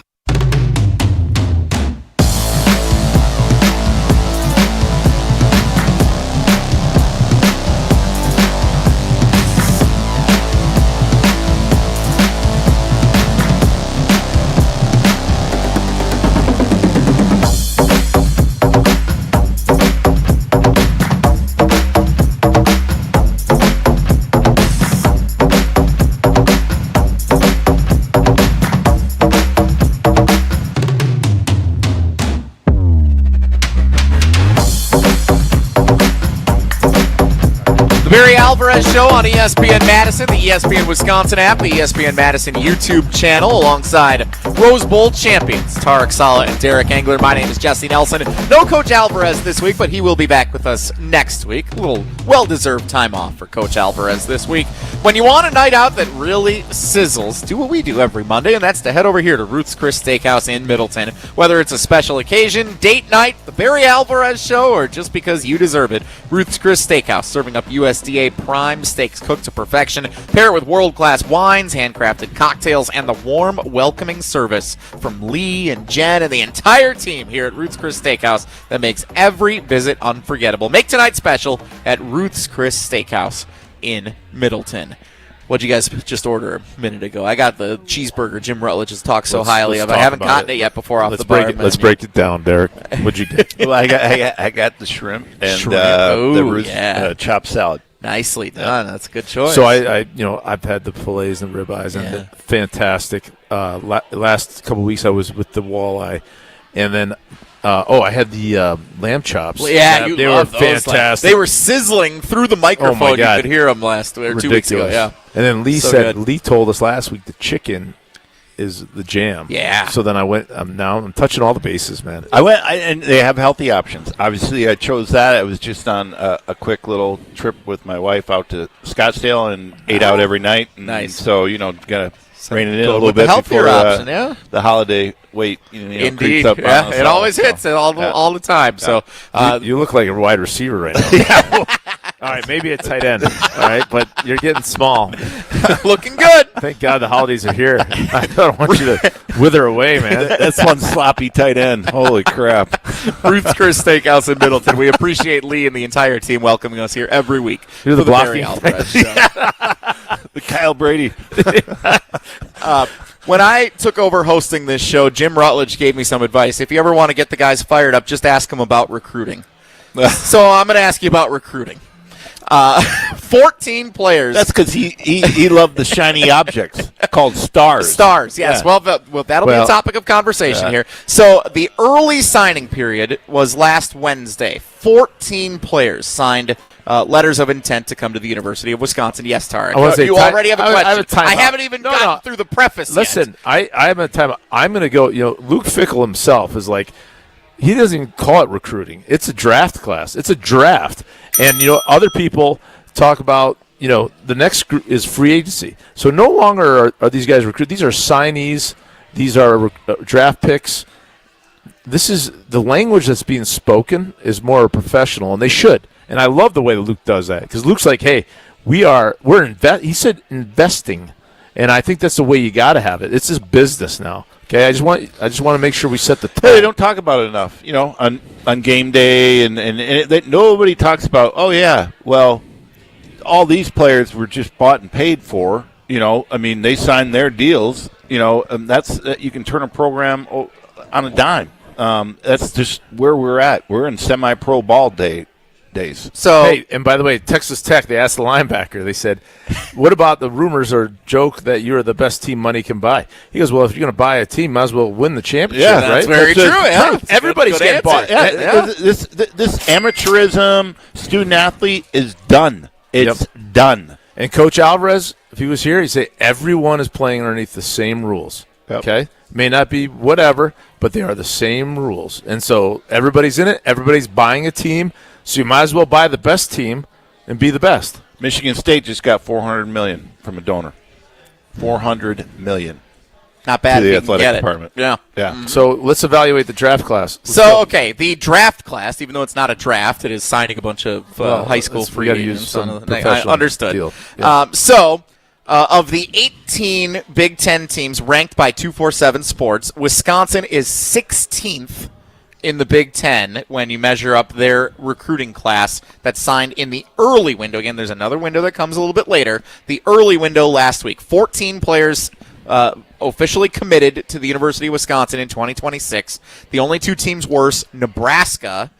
Barry Alvarez Show on ESPN Madison, the ESPN Wisconsin app, the ESPN Madison YouTube channel, alongside Rose Bowl champions Tarek, Saleh, and Derek Engler. My name is Jesse Nelson. No Coach Alvarez this week, but he will be back with us next week. A little well-deserved time off for Coach Alvarez this week. When you want a night out that really sizzles, do what we do every Monday, and that's to head over here to Ruth's Chris Steakhouse in Middleton. Whether it's a special occasion, date night, the Barry Alvarez Show, or just because you deserve it, Ruth's Chris Steakhouse, serving up USDA prime steaks cooked to perfection. Pair it with world-class wines, handcrafted cocktails, and the warm, welcoming service from Lee and Jen and the entire team here at Ruth's Chris Steakhouse that makes every visit unforgettable. Make tonight special at Ruth's Chris Steakhouse in Middleton. What'd you guys just order a minute ago? I got the cheeseburger Jim Rutledge has talked so highly of. I haven't gotten it yet before off the bar. Let's break it down, Derek. What'd you get? Well, I got the shrimp and the Ruth's chopped salad. Nicely done. That's a good choice. So I've had the fillets and ribeyes and they're fantastic. Last couple of weeks I was with the walleye, and then I had the lamb chops. Well, yeah, they were fantastic. They were sizzling through the microphone. You could hear them 2 weeks ago. Yeah. And then Lee Lee told us last week the chicken is the jam. Yeah. So then I went. Now I'm touching all the bases, man. And they have healthy options. Obviously, I chose that. I was just on a quick little trip with my wife out to Scottsdale and ate out every night. Nice. So gotta rein it in a Go little with the bit healthier before option, yeah. the holiday weight. Indeed. Creeps up on Yeah, us it all. always hits it all the time. Yeah. So You look like a wide receiver right now. All right, maybe a tight end. All right, but you're getting small. Looking good. Thank God the holidays are here. I don't want you to wither away, man. That's one sloppy tight end. Holy crap. Ruth's Chris Steakhouse in Middleton. We appreciate Lee and the entire team welcoming us here every week. You're the for Barry blocking. Alvarez Show. The Kyle Brady. When I took over hosting this show, Jim Rutledge gave me some advice. If you ever want to get the guys fired up, just ask them about recruiting. So I'm going to ask you about recruiting. 14 players. That's because he loved the shiny objects called stars. Stars, yes. Yeah. Well, that'll be a topic of conversation here. So the early signing period was last Wednesday. 14 players signed letters of intent to come to the University of Wisconsin. Yes, Tarek. You already have a question. I haven't even gotten through the preface yet. Listen, I have a time. I'm going to go. Luke Fickell himself is like, he doesn't even call it recruiting. It's a draft class. It's a draft. And, other people talk about, the next group is free agency. So no longer are these guys recruited. These are signees. These are draft picks. This is the language that's being spoken is more professional, and they should. And I love the way that Luke does that, because Luke's like, hey, he said investing, and I think that's the way you got to have it. It's just business now. Okay, I just want to make sure we set the tone. They don't talk about it enough, on game day, and nobody talks about. Oh yeah, well, all these players were just bought and paid for. They signed their deals. And that's you can turn a program on a dime. That's just where we're at. We're in semi-pro ball days. So, hey, and by the way, Texas Tech, they asked the linebacker, they said, what about the rumors or joke that you're the best team money can buy? He goes, well, if you're going to buy a team, might as well win the championship, yeah, right? That's very true. Yeah. Everybody's getting bought. Yeah. This amateurism, student athlete is done. It's done. And Coach Alvarez, if he was here, he'd say everyone is playing underneath the same rules. Yep. Okay? May not be whatever, but they are the same rules. And so everybody's in it. Everybody's buying a team. So you might as well buy the best team and be the best. Michigan State just got $400 million from a donor. $400 million. Not bad. To the if you can athletic get department. It. Yeah. Yeah. Mm-hmm. So let's evaluate the draft class. The draft class, even though it's not a draft, it is signing a bunch of high school free agents. I understood. Deal. Yeah. Of the 18 Big Ten teams ranked by 247 Sports, Wisconsin is 16th in the Big Ten when you measure up their recruiting class that's signed in the early window. Again, there's another window that comes a little bit later. The early window last week, 14 players officially committed to the University of Wisconsin in 2026. The only two teams worse, Nebraska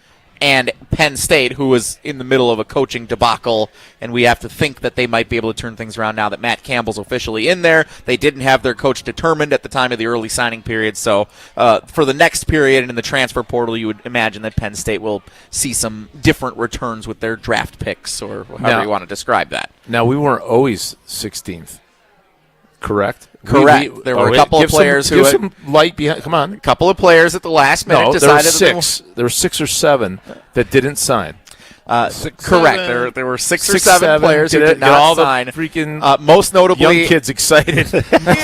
and Penn State, who was in the middle of a coaching debacle, and we have to think that they might be able to turn things around now that Matt Campbell's officially in there. They didn't have their coach determined at the time of the early signing period, so for the next period and in the transfer portal, you would imagine that Penn State will see some different returns with their draft picks, or however you want to describe that. Now, we weren't always 16th, correct? Correct. There were a couple of players who give some light behind. Come on, a couple of players at the last minute decided there were 6 or 7 that didn't sign. Correct. There were 6 or 7 players who did not sign. Freaking most notably, young kids excited.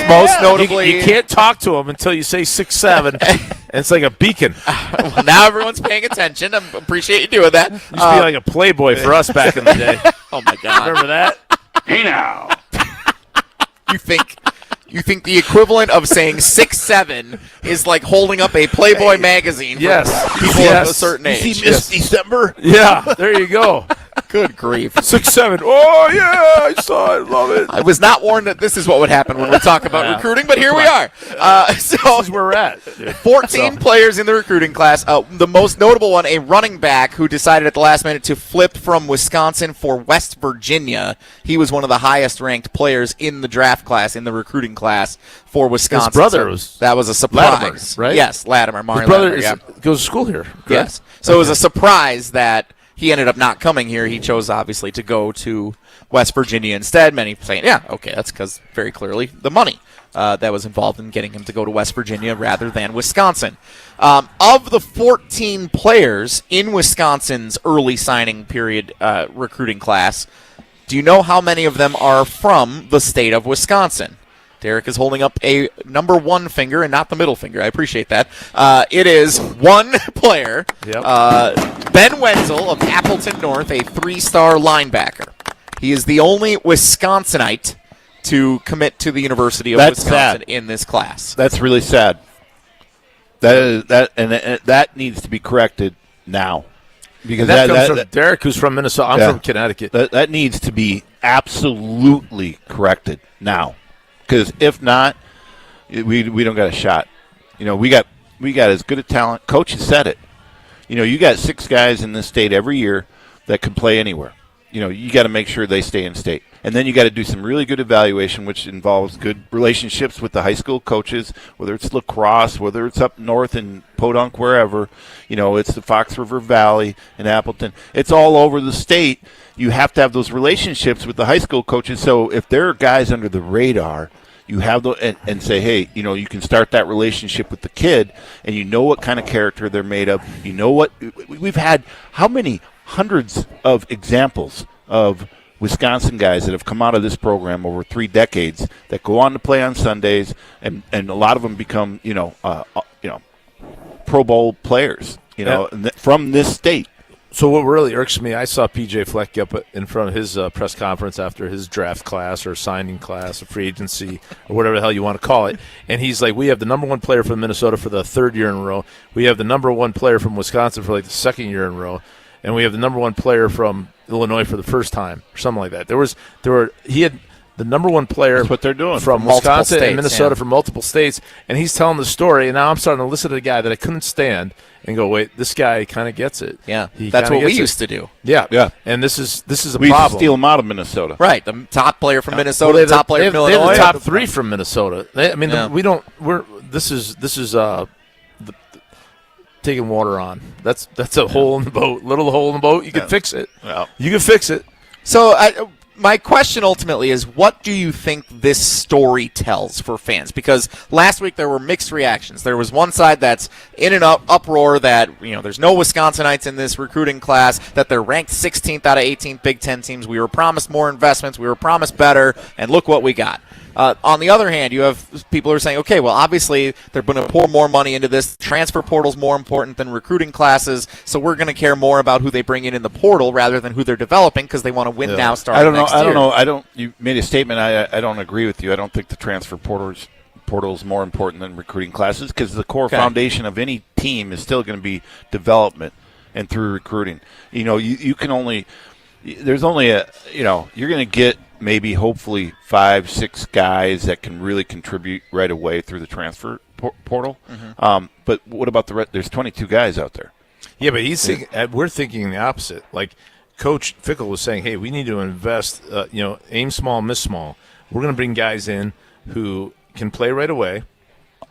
Most notably, you can't talk to them until you say 6, 7. And it's like a beacon. Well, now everyone's paying attention. I appreciate you doing that. Used to be like a Playboy for us back in the day. Oh my God! Remember that? Hey now. You think the equivalent of saying 6'7" is like holding up a Playboy magazine for people of a certain age? You see Miss December? Yeah, there you go. Good grief. 6'7". Oh, yeah, I saw it. Love it. I was not warned that this is what would happen when we talk about recruiting, but here we are. This is where we're at. 14 players in the recruiting class. The most notable one, a running back who decided at the last minute to flip from Wisconsin for West Virginia. He was one of the highest-ranked players in the draft class, in the recruiting class for Wisconsin. His brother was that was a surprise. Latimer, right? Yes, Latimer. His brother goes to school here. Correct? Yes. So it was a surprise that he ended up not coming here. He chose, obviously, to go to West Virginia instead. Many saying, yeah, okay, that's because very clearly the money that was involved in getting him to go to West Virginia rather than Wisconsin. Of the 14 players in Wisconsin's early signing period recruiting class, do you know how many of them are from the state of Wisconsin? Tarek is holding up a number 1 finger and not the middle finger. I appreciate that. It is one player, Ben Wenzel of Appleton North, a 3-star linebacker. He is the only Wisconsinite to commit to the University of Wisconsin in this class. That's really sad. That needs to be corrected now. Because that comes from Derek, who's from Minnesota. I'm from Connecticut. That needs to be absolutely corrected now. Because if not, we don't got a shot. We got as good a talent. Coach has said it. You got 6 guys in this state every year that can play anywhere. You got to make sure they stay in state. And then you got to do some really good evaluation, which involves good relationships with the high school coaches, whether it's lacrosse, whether it's up north in Podunk, wherever. It's the Fox River Valley in Appleton. It's all over the state. You have to have those relationships with the high school coaches. So if there are guys under the radar, you have and say, hey, you can start that relationship with the kid, and you know what kind of character they're made of. You know what we've had. How many hundreds of examples of Wisconsin guys that have come out of this program over 3 decades that go on to play on Sundays, and a lot of them become Pro Bowl players, from this state. So what really irks me, I saw P.J. Fleck up in front of his press conference after his draft class or signing class or free agency or whatever the hell you want to call it, and he's like, we have the number 1 player from Minnesota for the 3rd year in a row. We have the number 1 player from Wisconsin for like the 2nd year in a row, and we have the number 1 player from Illinois for the first time or something like that. He had the number 1 player. That's what they're doing. From Wisconsin and Minnesota from multiple states, and he's telling the story, and now I'm starting to listen to the guy that I couldn't stand and go, wait, this guy kind of gets it. Yeah, that's what we used to do. Yeah. And this is a problem. We used to steal him out of Minnesota. Right, the top player from Minnesota, the top player from Illinois. They have the top 3 from Minnesota. This is taking water on. That's a hole in the boat. Little hole in the boat. You can fix it. Yeah. You can fix it. So my question ultimately is, what do you think this story tells for fans? Because last week there were mixed reactions. There was one side that's in an uproar that there's no Wisconsinites in this recruiting class, that they're ranked 16th out of 18 Big Ten teams. We were promised more investments. We were promised better, and look what we got. On the other hand, you have people who are saying, okay, well, obviously they're going to pour more money into this. Transfer portal's more important than recruiting classes, so we're going to care more about who they bring in the portal rather than who they're developing because they want to win now starting next year. I don't know. You made a statement. I don't agree with you. I don't think the transfer portal is more important than recruiting classes because the core foundation of any team is still going to be development and through recruiting. You can only – there's only you're going to get – maybe hopefully 5-6 guys that can really contribute right away through the transfer portal. Mm-hmm. But what about the rest? There's 22 guys out there. Yeah, but we're thinking the opposite. Like Coach Fickle was saying, hey, we need to invest, aim small, miss small. We're going to bring guys in who can play right away.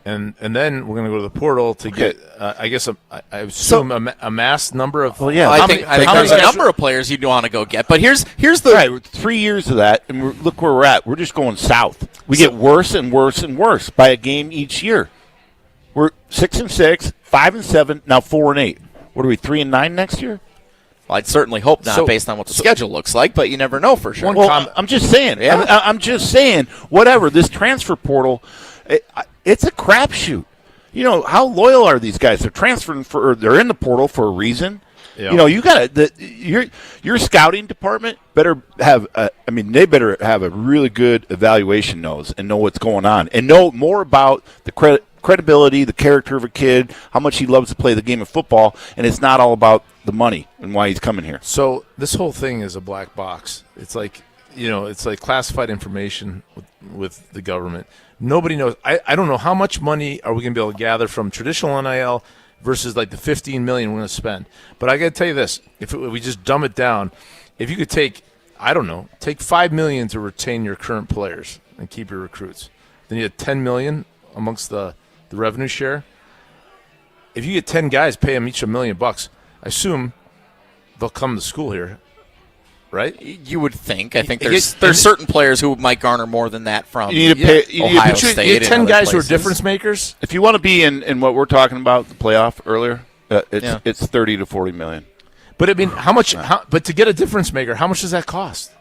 And then we're going to go to the portal to get, I guess, I assume a mass number of. Well, yeah, I think there's a number of players you'd want to go get. But here's the right. 3 years of that, and look where we're at. We're just going south. We get worse and worse and worse by a game each year. We're 6-6, 5-7, now 4-8. What are we, 3-9 next year? Well, I'd certainly hope not, based on what the schedule looks like. But you never know for sure. I'm just saying. Yeah. I'm just saying. Whatever this transfer portal. It's a crapshoot. How loyal are these guys? They're transferring they're in the portal for a reason. Yeah. You got your scouting department better have. They better have a really good evaluation nose and know what's going on and know more about the credibility, the character of a kid, how much he loves to play the game of football, and it's not all about the money and why he's coming here. So this whole thing is a black box. It's like it's like classified information with the government. Nobody knows. I don't know how much money are we going to be able to gather from traditional NIL versus like the $15 million we're going to spend. But I got to tell you this: if we just dumb it down, if you could take $5 million to retain your current players and keep your recruits, then you had $10 million amongst the revenue share. If you get 10 guys, pay them each $1 million. I assume they'll come to school here, right? You would think. I think there's certain players who might garner more than that from you need to pay, Ohio State. You need 10 guys places. who are difference makers. If you want to be in what we're talking about, the playoff earlier, it's 30 to 40 million. But I mean, how much? But to get a difference maker, how much does that cost?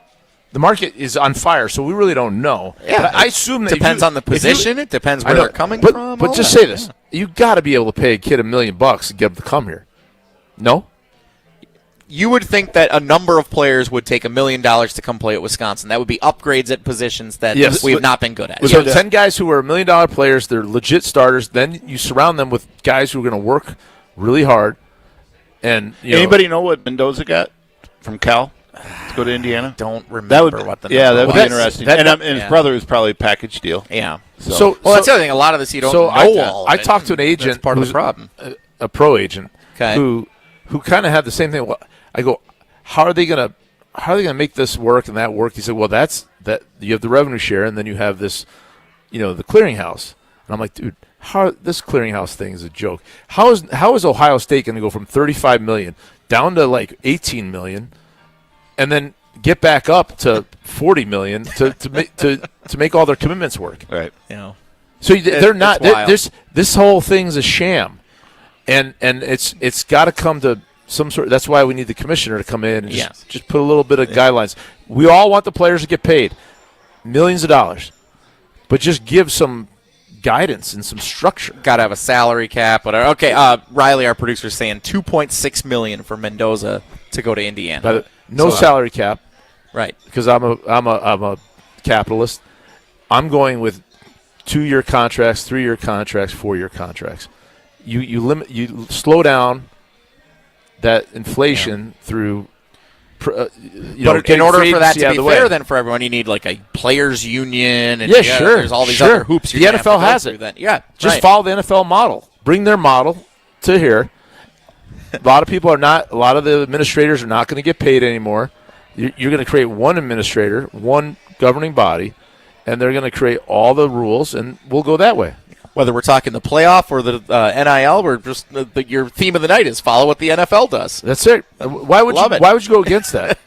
The market is on fire, so we really don't know. Yeah, but I assume that depends on the position. It depends where they're coming from. But just say this: you got to be able to pay a kid $1 million to get him to come here. No. You would think that a number of players would take $1 million to come play at Wisconsin. That would be upgrades at positions that we have not been good at. So 10 guys who are $1 million players, they're legit starters. Then you surround them with guys who are going to work really hard. And anybody know what Mendoza got from Cal? Let's go to Indiana. Don't remember what the that would be was. interesting. And his brother is probably a package deal. Yeah. So that's the other thing. A lot of this you don't know all of I it. talked to an agent. That's part of the problem. A pro agent. Okay. Who kind of had the same thing. Well, I go, how are they gonna make this work and that work? He said, well, that's you have the revenue share and then you have this, the clearinghouse. And I'm like, dude, this clearinghouse thing is a joke. How is Ohio State going to go from $35 million down to like $18 million? And then get back up to $40 million to make all their commitments work. Right. So they're not. This whole thing's a sham, and it's got to come to some sort. That's why we need the commissioner to come in and just put a little bit of guidelines. We all want the players to get paid millions of dollars, but just give some guidance and some structure. Got to have a salary cap. Whatever. Okay. Riley, our producer, is saying $2.6 million for Mendoza to go to Indiana. No salary cap, right? Because I'm a capitalist. I'm going with 2-year contracts, 3-year contracts, 4-year contracts. You slow down that inflation through. But in order for that to be fair, then for everyone, you need like a players' union. And sure. There's all these other hoops. The NFL has it. Just follow the NFL model. Bring their model to here. A lot of the administrators are not going to get paid anymore. You're going to create one administrator, one governing body, and they're going to create all the rules, and we'll go that way. Whether we're talking the playoff or the NIL, we're just your theme of the night is follow what the NFL does. That's it. Why would you go against that?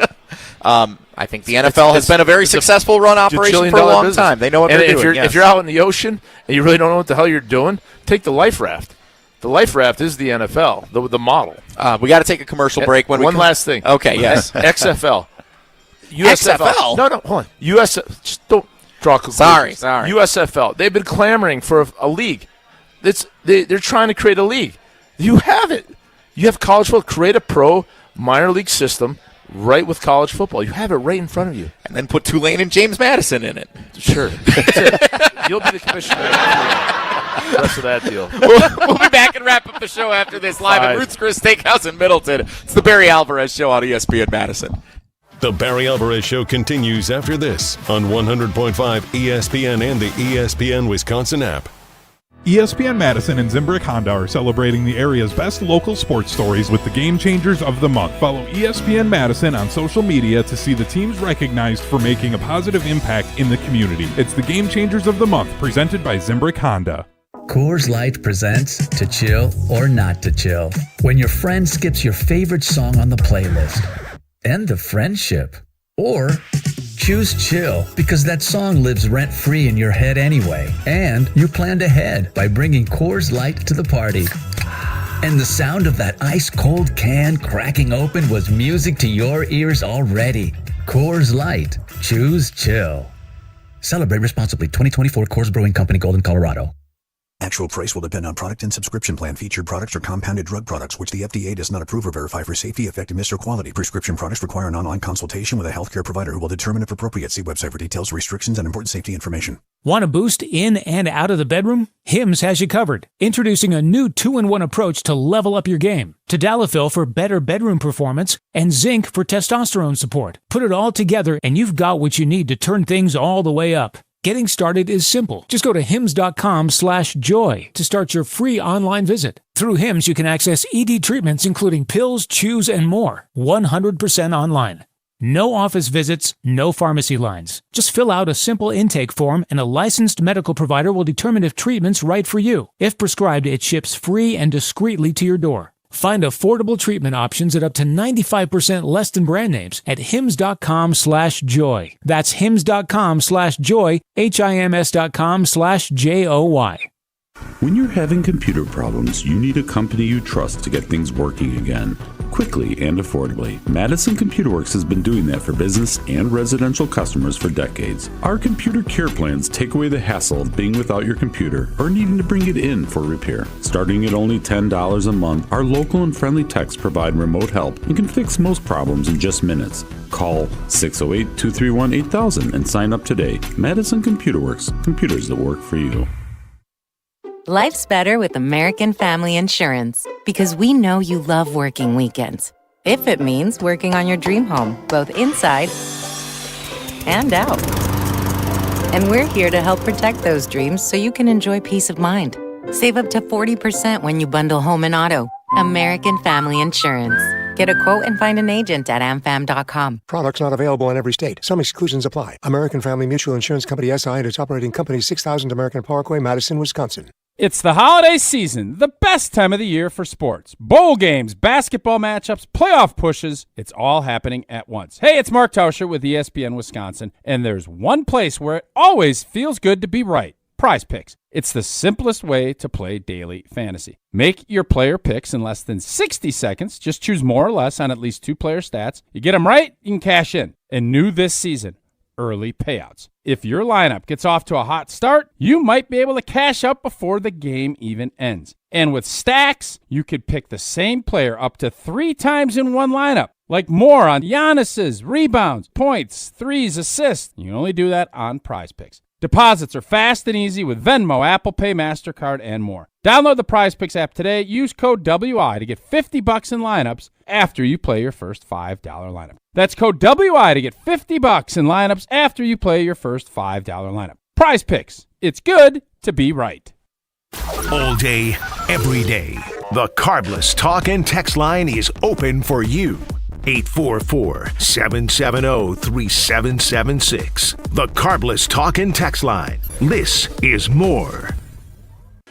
I think the NFL has been a very successful run operation for a long time. They know what they're doing. If you're out in the ocean and you really don't know what the hell you're doing, take the life raft. The life raft is the NFL, the model. We got to take a commercial break. One last thing. Okay, yes. XFL. XFL? No, hold on. Just don't draw conclusions. Sorry. USFL. They've been clamoring for a league. They're trying to create a league. You have it. You have college football. Create a pro minor league system right with college football. You have it right in front of you. And then put Tulane and James Madison in it. Sure. That's it. You'll be the commissioner. The rest of that deal. We'll be back and wrap up the show after this live at Ruth's Chris Steakhouse in Middleton. It's the Barry Alvarez Show on ESPN Madison. The Barry Alvarez Show continues after this on 100.5 ESPN and the ESPN Wisconsin app. ESPN Madison and Zimbrick Honda are celebrating the area's best local sports stories with the Game Changers of the Month. Follow ESPN Madison on social media to see the teams recognized for making a positive impact in the community. It's the Game Changers of the Month, presented by Zimbrick Honda. Coors Light presents To Chill or Not to Chill. When your friend skips your favorite song on the playlist. End the friendship. Or choose chill because that song lives rent-free in your head anyway. And you planned ahead by bringing Coors Light to the party. And the sound of that ice-cold can cracking open was music to your ears already. Coors Light. Choose chill. Celebrate responsibly. 2024 Coors Brewing Company, Golden, Colorado. Actual price will depend on product and subscription plan. Featured products are compounded drug products, which the FDA does not approve or verify for safety, effectiveness, or quality. Prescription products require an online consultation with a healthcare provider who will determine if appropriate. See website for details, restrictions, and important safety information. Want a boost in and out of the bedroom? Hims has you covered. Introducing a new 2-in-1 approach to level up your game. Tadalafil for better bedroom performance and zinc for testosterone support. Put it all together and you've got what you need to turn things all the way up. Getting started is simple. Just go to hims.com/joy to start your free online visit. Through Hims, you can access ED treatments including pills, chews, and more. 100% online. No office visits, no pharmacy lines. Just fill out a simple intake form and a licensed medical provider will determine if treatment's right for you. If prescribed, it ships free and discreetly to your door. Find affordable treatment options at up to 95% less than brand names at hims.com/joy. That's hims.com/joy, HIMS.com/JOY. When you're having computer problems, you need a company you trust to get things working again, quickly and affordably. Madison Computer Works has been doing that for business and residential customers for decades. Our computer care plans take away the hassle of being without your computer or needing to bring it in for repair. Starting at only $10 a month, our local and friendly techs provide remote help and can fix most problems in just minutes. Call 608-231-8000 and sign up today. Madison Computer Works, computers that work for you. Life's better with American Family Insurance because we know you love working weekends. If it means working on your dream home, both inside and out. And we're here to help protect those dreams so you can enjoy peace of mind. Save up to 40% when you bundle home and auto. American Family Insurance. Get a quote and find an agent at amfam.com. Products not available in every state. Some exclusions apply. American Family Mutual Insurance Company SI and its operating company 6000 American Parkway, Madison, Wisconsin. It's the holiday season, the best time of the year for sports. Bowl games, basketball matchups, playoff pushes, it's all happening at once. Hey, it's Mark Tauscher with ESPN Wisconsin, and there's one place where it always feels good to be right. Prize Picks. It's the simplest way to play daily fantasy. Make your player picks in less than 60 seconds. Just choose more or less on at least 2 player stats. You get them right, you can cash in. And new this season, early payouts. If your lineup gets off to a hot start, you might be able to cash up before the game even ends. And with stacks, you could pick the same player up to 3 times in one lineup. Like more on Giannis's rebounds, points, threes, assists. You can only do that on Prize Picks. Deposits are fast and easy with Venmo, Apple Pay, MasterCard, and more. Download the Prize Picks app today. Use code WI to get $50 in lineups after you play your first $5 lineup. That's code WI to get $50 in lineups after you play your first $5 lineup. Prize Picks. It's good to be right. All day, every day. The Carbless Talk and Text line is open for you. 844-770-3776. The Carbless Talk and Text line. This is more.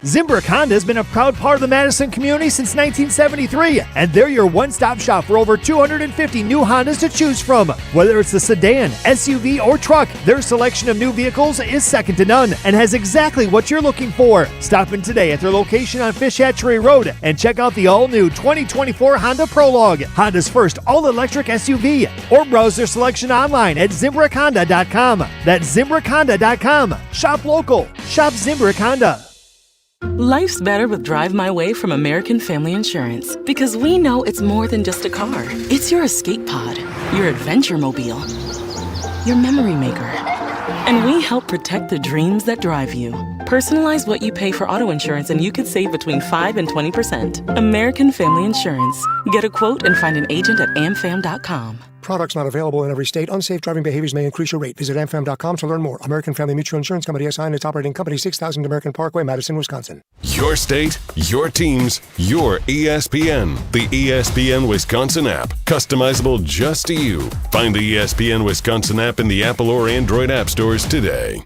Zimbrick Honda has been a proud part of the Madison community since 1973, and they're your one-stop shop for over 250 new Hondas to choose from. Whether it's the sedan, SUV, or truck, their selection of new vehicles is second to none and has exactly what you're looking for. Stop in today at their location on Fish Hatchery Road and check out the all-new 2024 Honda Prologue, Honda's first all-electric SUV, or browse their selection online at ZimbrickHonda.com. That's ZimbrickHonda.com. Shop local. Shop Zimbrick Honda. Life's better with Drive My Way from American Family Insurance because we know it's more than just a car. It's your escape pod, your adventure mobile, your memory maker. And we help protect the dreams that drive you. Personalize what you pay for auto insurance and you could save between 5 and 20%. American Family Insurance. Get a quote and find an agent at amfam.com. Products not available in every state. Unsafe driving behaviors may increase your rate. Visit amfam.com to learn more. American Family Mutual Insurance Company SI and its operating company 6000 American Parkway, Madison, Wisconsin. Your state, your teams, your ESPN. The ESPN Wisconsin app. Customizable just to you. Find the ESPN Wisconsin app in the Apple or Android app stores today.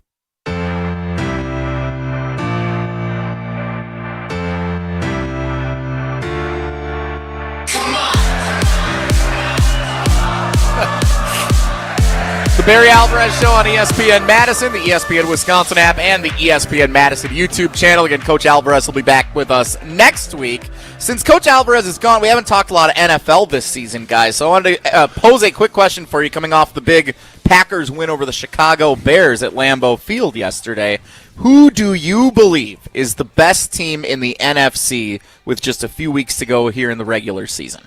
Barry Alvarez Show on ESPN Madison, the ESPN Wisconsin app, and the ESPN Madison YouTube channel. Again, Coach Alvarez will be back with us next week. Since Coach Alvarez is gone, we haven't talked a lot of NFL this season, guys. So I wanted to pose a quick question for you coming off the big Packers win over the Chicago Bears at Lambeau Field yesterday. Who do you believe is the best team in the NFC with just a few weeks to go here in the regular season?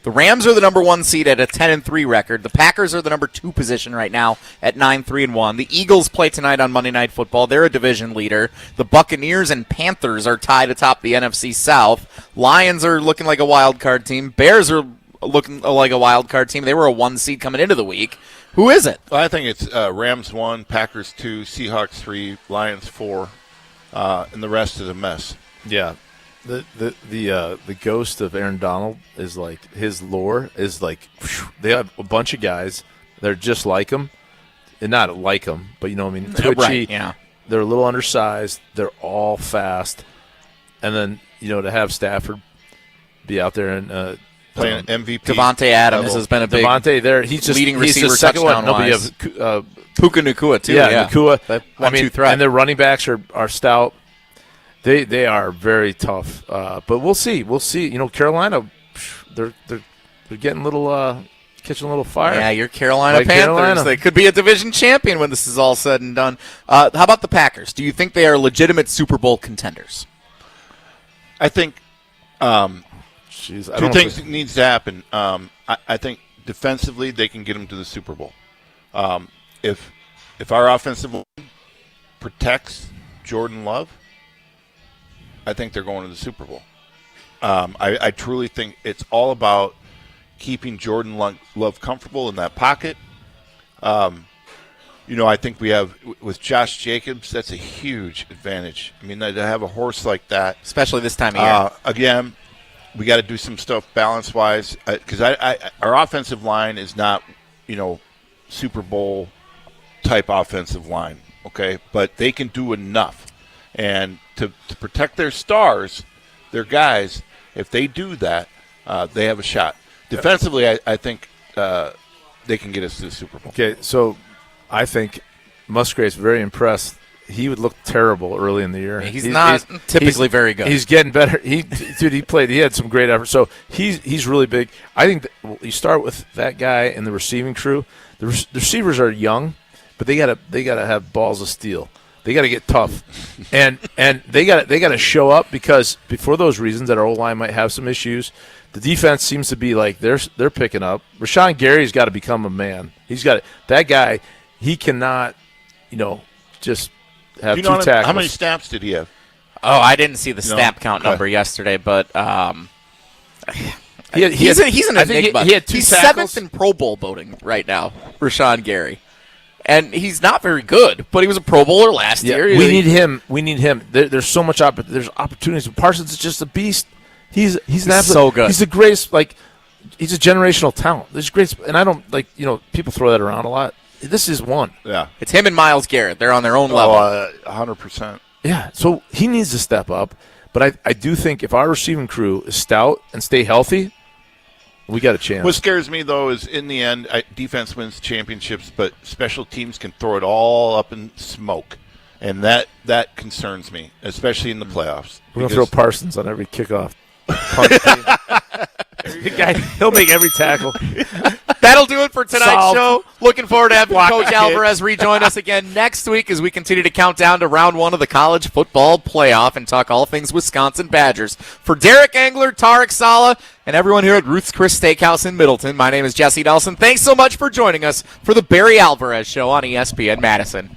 The Rams are the number 1 seed at a 10-3 record. The Packers are the number 2 position right now at 9-3-1. The Eagles play tonight on Monday Night Football. They're a division leader. The Buccaneers and Panthers are tied atop the NFC South. Lions are looking like a wild card team. Bears are looking like a wild card team. They were a 1 seed coming into the week. Who is it? Well, I think it's Rams 1, Packers 2, Seahawks 3, Lions 4, and the rest is a mess. Yeah. The ghost of Aaron Donald is like, his lore is like, whew, they have a bunch of guys that are just like him, and not like him, but you know what I mean, twitchy. Right, yeah. They're a little undersized. They're all fast, and then to have Stafford be out there and playing MVP. Devontae Adams has been a big Devontae there. He's just leading receiver he's the second one. touchdown-wise. Puka Nacua, too. Yeah, Nacua. I mean, threat. And their running backs are stout. They are very tough. But we'll see. We'll see. You know, Carolina, they're getting catching a little fire. Yeah, your Carolina like Panthers. Carolina. They could be a division champion when this is all said and done. How about the Packers? Do you think they are legitimate Super Bowl contenders? I think two things needs to happen. I think defensively they can get them to the Super Bowl. If our offensive line protects Jordan Love, I think they're going to the Super Bowl. I truly think it's all about keeping Jordan Love comfortable in that pocket. I think we have, with Josh Jacobs, that's a huge advantage. I mean, to have a horse like that. Especially this time of year. Again, we got to do some stuff balance-wise because our offensive line is not, Super Bowl-type offensive line, okay? But they can do enough. And to protect their stars, their guys, if they do that, they have a shot. Defensively, I think they can get us to the Super Bowl. Okay, so I think Musgrave's very impressed. He would look terrible early in the year. He's not typically very good. He's getting better. He played. He had some great effort. So he's really big. I think you start with that guy and the receiving crew. The receivers are young, but they gotta have balls of steel. They got to get tough, and they got to show up because for those reasons that our O-line might have some issues. The defense seems to be like they're picking up. Rashawn Gary's got to become a man. He's got that guy. He cannot, just have two tackles. How many snaps did he have? Oh, I didn't see the snap count number yesterday, but he's an enigma. He had two he's tackles. 7th in Pro Bowl voting right now, Rashawn Gary. And he's not very good, but he was a Pro Bowler last year. We need him. There's so much there's opportunities. Parsons is just a beast. He's an absolute, so good. He's the greatest. He's a generational talent. There's great, and I don't people throw that around a lot. This is one. Yeah, it's him and Myles Garrett. They're on their own level. 100%. Yeah, so he needs to step up. But I do think if our receiving crew is stout and stay healthy, we got a chance. What scares me, though, is in the end, defense wins championships, but special teams can throw it all up in smoke. And that concerns me, especially in the playoffs. We're going to throw Parsons on every kickoff. He'll make every tackle. That'll do it for tonight's show. Looking forward to having Coach Alvarez rejoin us again next week as we continue to count down to round 1 of the college football playoff and talk all things Wisconsin Badgers. For Derek Engler, Tarek, Saleh, and everyone here at Ruth's Chris Steakhouse in Middleton, my name is Jesse Nelson. Thanks so much for joining us for the Barry Alvarez Show on ESPN Madison.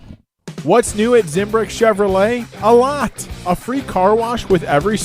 What's new at Zimbrick Chevrolet? A lot. A free car wash with every